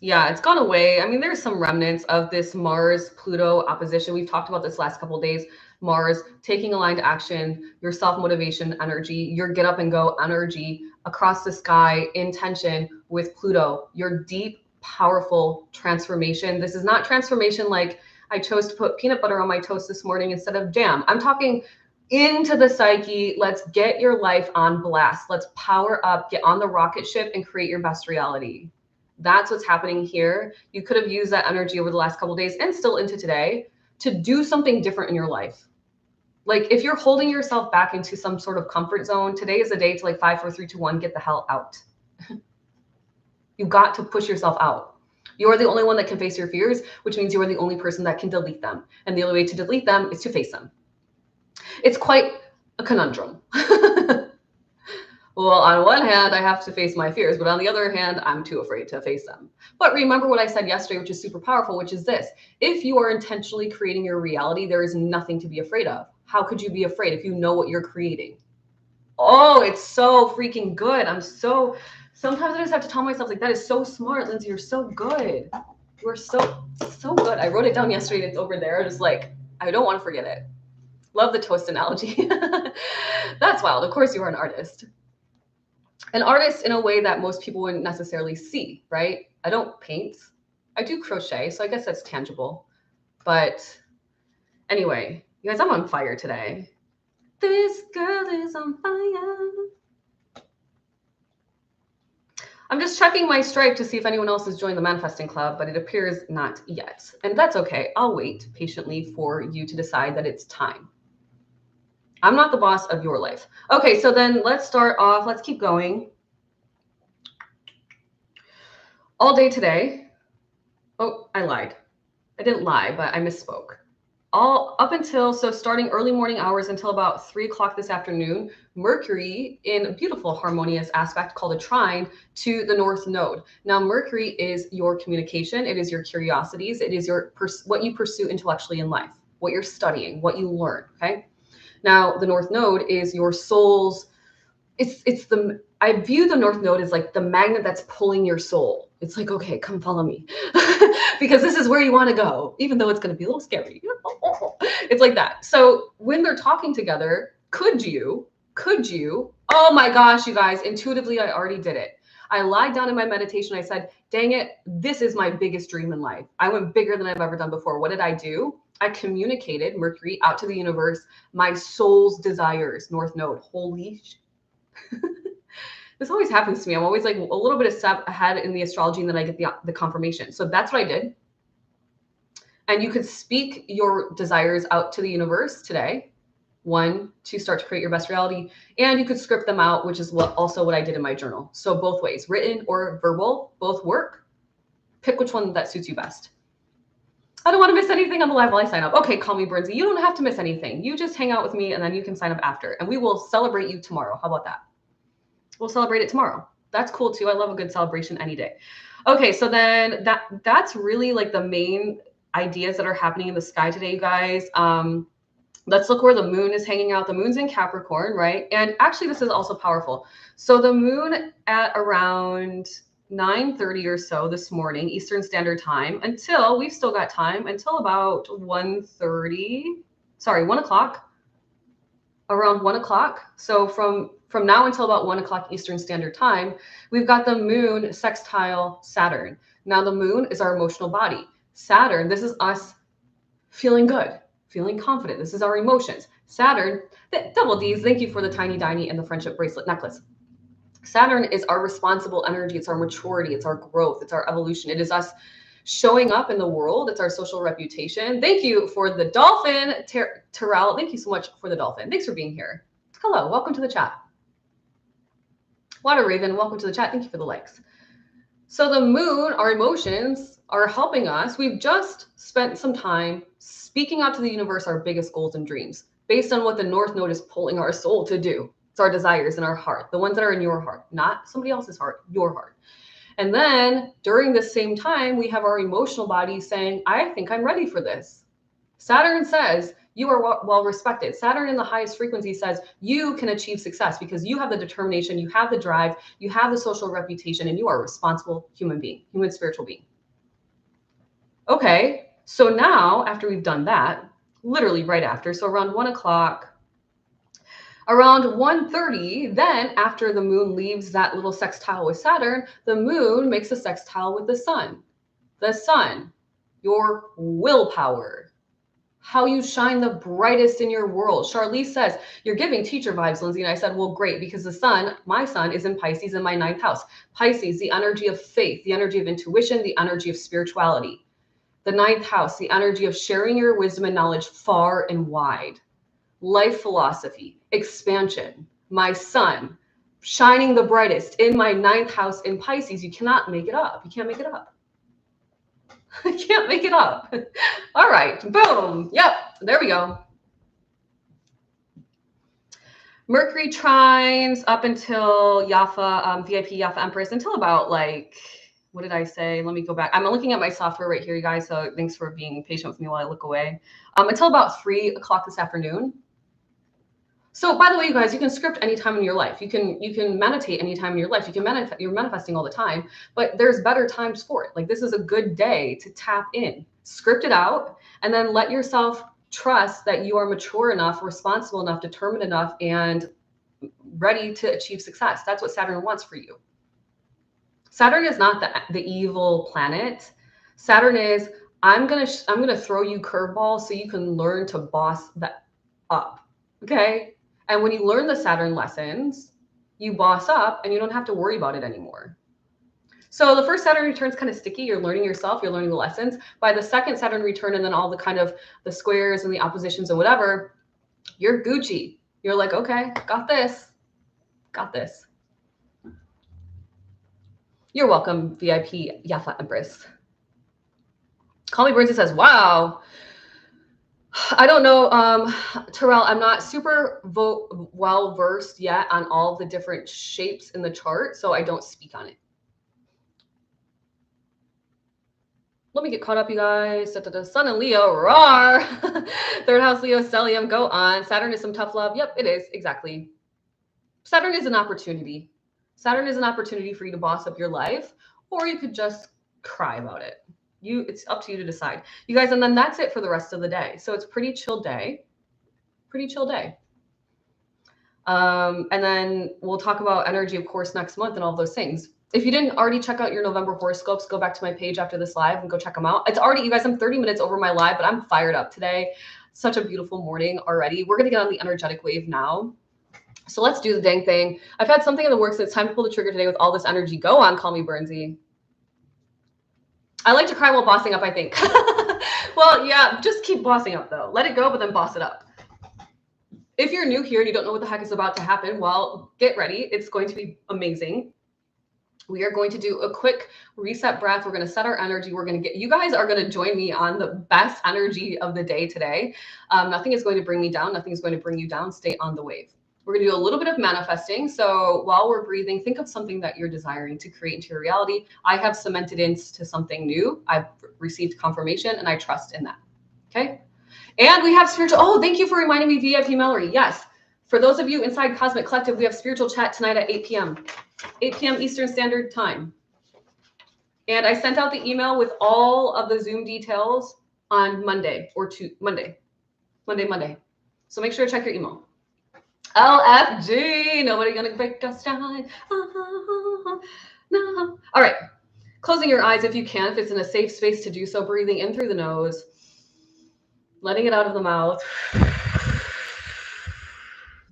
Yeah, it's gone away. I mean, there's some remnants of this Mars-Pluto opposition. We've talked about this last couple of days. Mars taking aligned action, your self-motivation energy, your get up and go energy across the sky in tension with Pluto, your deep, powerful transformation. This is not transformation like I chose to put peanut butter on my toast this morning instead of jam. I'm talking into the psyche. Let's get your life on blast. Let's power up, get on the rocket ship, and create your best reality. That's what's happening here. You could have used that energy over the last couple of days and still into today to do something different in your life. Like, if you're holding yourself back into some sort of comfort zone, today is a day to, like, 5, 4, 3, 2, 1, get the hell out. You got to push yourself out. You are the only one that can face your fears, which means you are the only person that can delete them. And the only way to delete them is to face them. It's quite a conundrum. Well, on one hand, I have to face my fears, but on the other hand, I'm too afraid to face them. But remember what I said yesterday, which is super powerful, which is this. If you are intentionally creating your reality, there is nothing to be afraid of. How could you be afraid if you know what you're creating? Oh, it's so freaking good. Sometimes I just have to tell myself, like, that is so smart, Lindsay. You're so good. You are so good. I wrote it down yesterday and it's over there. Just like, I don't want to forget it. Love the toast analogy. That's wild. Of course you are an artist. An artist in a way that most people wouldn't necessarily see, right? I don't paint. I do crochet, so I guess that's tangible. But anyway, you guys, I'm on fire today. This girl is on fire. I'm just checking my Stripe to see if anyone else has joined the Manifesting Club, but it appears not yet. And that's okay. I'll wait patiently for you to decide that it's time. I'm not the boss of your life. Okay, so then let's start off. Let's keep going. All day today. Oh, I lied. I didn't lie, but I misspoke. Starting early morning hours until about 3 o'clock this afternoon, Mercury in a beautiful harmonious aspect called a trine to the North Node. Now, Mercury is your communication. It is your curiosities. It is your what you pursue intellectually in life, what you're studying, what you learn, okay? Now, the North Node is your soul's, I view the North Node as like the magnet that's pulling your soul. It's like, okay, come follow me because this is where you want to go, even though it's going to be a little scary. It's like that. So when they're talking together, could you Could you? Oh my gosh, you guys, intuitively, I already did it. I lied down in my meditation. I said, dang it, this is my biggest dream in life. I went bigger than I've ever done before. What did I do? I communicated, Mercury, out to the universe, my soul's desires, North Node. Holy this always happens to me. I'm always like a little bit of step ahead in the astrology, and then I get the confirmation. So that's what I did. And you could speak your desires out to the universe today. One, to start to create your best reality. And you could script them out, which is also what I did in my journal. So both ways, written or verbal, both work. Pick which one that suits you best. I don't want to miss anything on the live while I sign up. Okay, call me Lindsay. You don't have to miss anything. You just hang out with me and then you can sign up after. And we will celebrate you tomorrow. How about that? We'll celebrate it tomorrow. That's cool too. I love a good celebration any day. Okay, so then that's really like the main ideas that are happening in the sky today, you guys. Let's look where the moon is hanging out. The moon's in Capricorn, right? And actually, this is also powerful. So the moon at around 9:30 or so this morning, Eastern Standard Time, until we've still got time until about 1:30. Sorry, 1 o'clock. Around 1 o'clock. So from now until about 1 o'clock Eastern Standard Time, we've got the moon sextile Saturn. Now the moon is our emotional body. Saturn, this is us feeling good, feeling confident. This is our emotions. Saturn, double D's, thank you for the tiny diny and the friendship bracelet necklace. Saturn is our responsible energy. It's our maturity. It's our growth. It's our evolution. It is us showing up in the world. It's our social reputation. Thank you for the dolphin, Terrell. Thank you so much for the dolphin. Thanks for being here. Hello, welcome to the chat. Water Raven, welcome to the chat. Thank you for the likes. So the moon, our emotions are helping us. We've just spent some time speaking out to the universe our biggest goals and dreams based on what the North Node is pulling our soul to do. It's our desires in our heart, the ones that are in your heart, not somebody else's heart, your heart. And then during this same time, we have our emotional body saying, I think I'm ready for this. Saturn says, you are well respected. Saturn in the highest frequency says you can achieve success because you have the determination, you have the drive, you have the social reputation, and you are a responsible human being, human spiritual being. Okay, so now after we've done that, literally right after, so around 1 o'clock, around 1:30, then after the moon leaves that little sextile with Saturn, the moon makes a sextile with the sun. The sun, your willpower, how you shine the brightest in your world. Charlize says, you're giving teacher vibes, Lindsay. And I said, well, great, because the sun, my sun is in Pisces in my 9th house. Pisces, the energy of faith, the energy of intuition, the energy of spirituality. The 9th house, the energy of sharing your wisdom and knowledge far and wide. Life philosophy, expansion. My sun, shining the brightest in my 9th house in Pisces. You cannot make it up. You can't make it up. I can't make it up. All right, boom. Yep, there we go. Mercury trines up until Yafa, VIP Yafa Empress, until about like, what did I say? Let me go back. I'm looking at my software right here, you guys, so thanks for being patient with me while I look away. Until about 3 o'clock this afternoon. So by the way, you guys, you can script anytime in your life. You can meditate anytime in your life. You're manifesting all the time, but there's better times for it. Like this is a good day to tap in, script it out, and then let yourself trust that you are mature enough, responsible enough, determined enough, and ready to achieve success. That's what Saturn wants for you. Saturn is not the evil planet. Saturn is, I'm gonna throw you curveballs so you can learn to boss that up. Okay. And when you learn the Saturn lessons, you boss up and you don't have to worry about it anymore. So the first Saturn return is kind of sticky. You're learning yourself, you're learning the lessons. By the second Saturn return and then all the kind of the squares and the oppositions and whatever, you're Gucci. You're like, okay, got this. Got this. You're welcome, VIP Yafa Empress. Call Me Brinzy says, wow. I don't know, Terrell, I'm not super well versed yet on all the different shapes in the chart, so I don't speak on it. Let me get caught up, you guys. Sun and Leo, roar. 3rd house, Leo, stellium, go on. Saturn is some tough love. Yep, it is, exactly. Saturn is an opportunity. Saturn is an opportunity for you to boss up your life, or you could just cry about it. It's up to you to decide, you guys. And then that's it for the rest of the day. So it's pretty chill day. Pretty chill day. And then we'll talk about energy, of course, next month and all those things. If you didn't already check out your November horoscopes, go back to my page after this live and go check them out. It's already, you guys, I'm 30 minutes over my live, but I'm fired up today. Such a beautiful morning already. We're going to get on the energetic wave now. So let's do the dang thing. I've had something in the works. It's time to pull the trigger today with all this energy. Go on, call me Burnsy. I like to cry while bossing up, I think. Well, yeah, just keep bossing up though. Let it go, but then boss it up. If you're new here and you don't know what the heck is about to happen, well, get ready. It's going to be amazing. We are going to do a quick reset breath. We're going to set our energy. We're going to get, you guys are going to join me on the best energy of the day today. Nothing is going to bring me down. Nothing is going to bring you down. Stay on the wave. We're going to do a little bit of manifesting. So while we're breathing, think of something that you're desiring to create into your reality. I have cemented into something new. I've received confirmation and I trust in that. Okay. And we have spiritual. Oh, thank you for reminding me, VIP Mallory. Yes. For those of you inside Cosmic Collective, we have spiritual chat tonight at 8 p.m. 8 p.m. Eastern Standard Time. And I sent out the email with all of the Zoom details on Monday or Monday. So make sure to check your email. LFG, nobody gonna break us down. No. All right. Closing your eyes if you can, if it's in a safe space to do so, breathing in through the nose, letting it out of the mouth.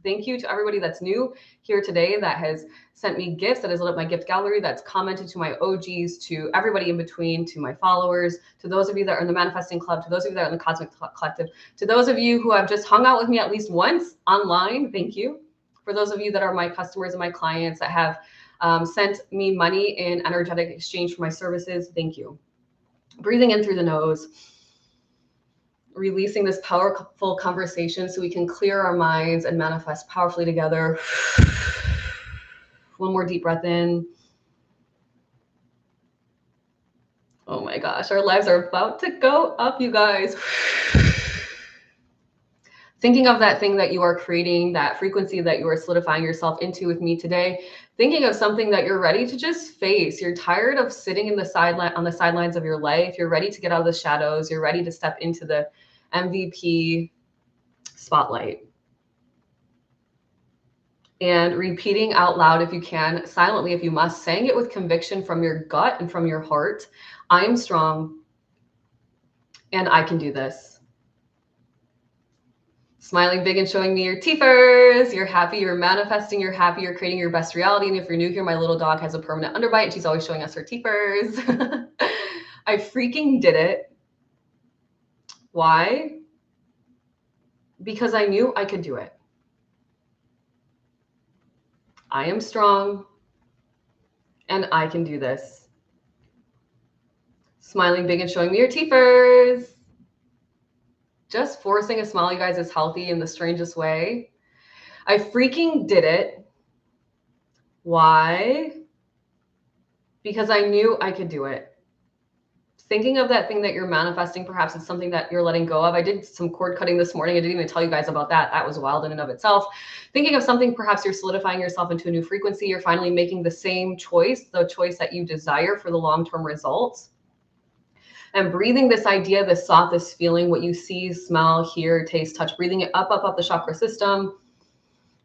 Thank you to everybody that's new here today that has sent me gifts, that has lit up my gift gallery, that's commented, to my OGs, to everybody in between, to my followers, to those of you that are in the Manifesting Club, to those of you that are in the Cosmic Collective, to those of you who have just hung out with me at least once online, thank you. For those of you that are my customers and my clients that have sent me money in energetic exchange for my services, thank you. Breathing in through the nose. Releasing this powerful conversation so we can clear our minds and manifest powerfully together. One more deep breath in. Oh my gosh, our lives are about to go up, you guys. Thinking of that thing that you are creating, that frequency that you are solidifying yourself into with me today. Thinking of something that you're ready to just face. You're tired of sitting in the on the sidelines of your life. You're ready to get out of the shadows. You're ready to step into the MVP spotlight. And repeating out loud, if you can, silently if you must, saying it with conviction from your gut and from your heart. I am strong and I can do this. Smiling big and showing me your teethers. You're happy, you're manifesting, you're happy, you're creating your best reality. And if you're new here, my little dog has a permanent underbite and she's always showing us her teethers. I freaking did it. Why? Because I knew I could do it. I am strong and I can do this. Smiling big and showing me your teethers. Just forcing a smile, you guys, is healthy in the strangest way. I freaking did it. Why? Because I knew I could do it. Thinking of that thing that you're manifesting, perhaps it's something that you're letting go of. I did some cord cutting this morning. I didn't even tell you guys about that. That was wild in and of itself. Thinking of something, perhaps you're solidifying yourself into a new frequency. You're finally making the same choice, the choice that you desire for the long-term results. And breathing this idea, this thought, this feeling, what you see, smell, hear, taste, touch, breathing it up the chakra system.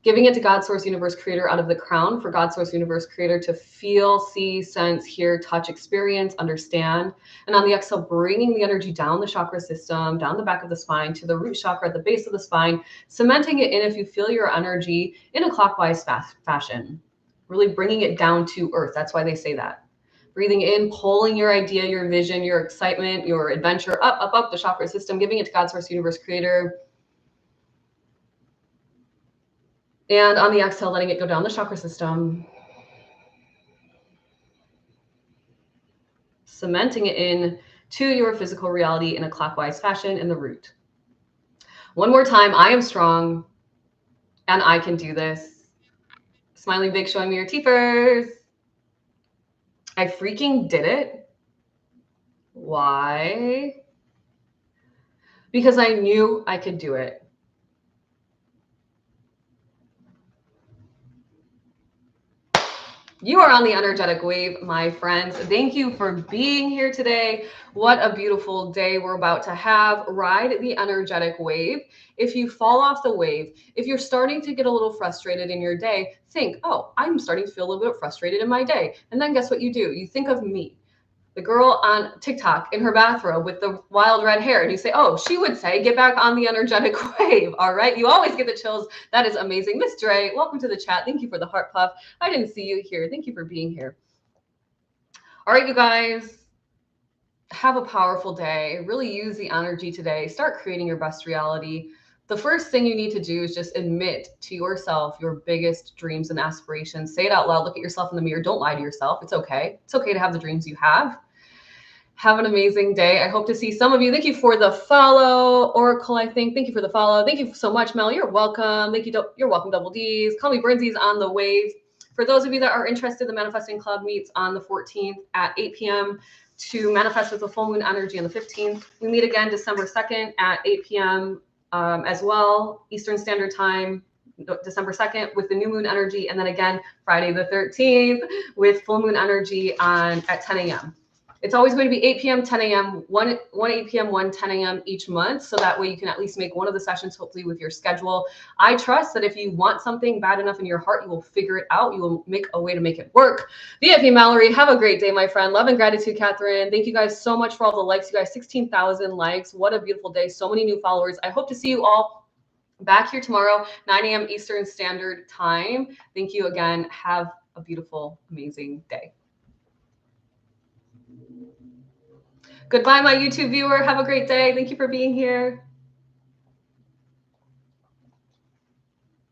Giving it to God, Source, Universe, Creator out of the crown for God, Source, Universe, Creator to feel, see, sense, hear, touch, experience, understand. And on the exhale, bringing the energy down the chakra system, down the back of the spine to the root chakra at the base of the spine, cementing it in if you feel your energy in a clockwise fashion, really bringing it down to earth. That's why they say that. Breathing in, pulling your idea, your vision, your excitement, your adventure up the chakra system, giving it to God, Source, Universe, Creator. And on the exhale, letting it go down the chakra system. Cementing it in to your physical reality in a clockwise fashion in the root. One more time, I am strong and I can do this. Smiling big, showing me your teethers. I freaking did it. Why? Because I knew I could do it. You are on the energetic wave, my friends. Thank you for being here today. What a beautiful day we're about to have. Ride the energetic wave. If you fall off the wave, if you're starting to get a little frustrated in your day, think, oh, I'm starting to feel a little bit frustrated in my day. And then guess what you do? You think of me, the girl on TikTok in her bathrobe with the wild red hair, and you say, oh, she would say, get back on the energetic wave. All right. You always get the chills. That is amazing. Miss Dre, welcome to the chat. Thank you for the heart puff. I didn't see you here. Thank you for being here. All right, you guys, have a powerful day. Really use the energy today. Start creating your best reality. The first thing you need to do is just admit to yourself your biggest dreams and aspirations. Say it out loud. Look at yourself in the mirror. Don't lie to yourself. It's okay. It's okay to have the dreams you have. Have an amazing day. I hope to see some of you. Thank you for the follow, Oracle, I think. Thank you for the follow. Thank you so much, Mel. You're welcome. Thank you. You're welcome, Double D's. Call me Burnsies on the wave. For those of you that are interested, the Manifesting Club meets on the 14th at 8 p.m. to manifest with the full moon energy on the 15th. We meet again December 2nd at 8 p.m. As well, Eastern Standard Time, December 2nd with the new moon energy. And then again, Friday the 13th with full moon energy at 10 a.m. It's always going to be 8 p.m., 10 a.m., 1 8 p.m., 1 10 a.m. each month. So that way you can at least make one of the sessions, hopefully, with your schedule. I trust that if you want something bad enough in your heart, you will figure it out. You will make a way to make it work. VIP Mallory, have a great day, my friend. Love and gratitude, Catherine. Thank you guys so much for all the likes. You guys, 16,000 likes. What a beautiful day. So many new followers. I hope to see you all back here tomorrow, 9 a.m. Eastern Standard Time. Thank you again. Have a beautiful, amazing day. Goodbye, my YouTube viewer. Have a great day. Thank you for being here.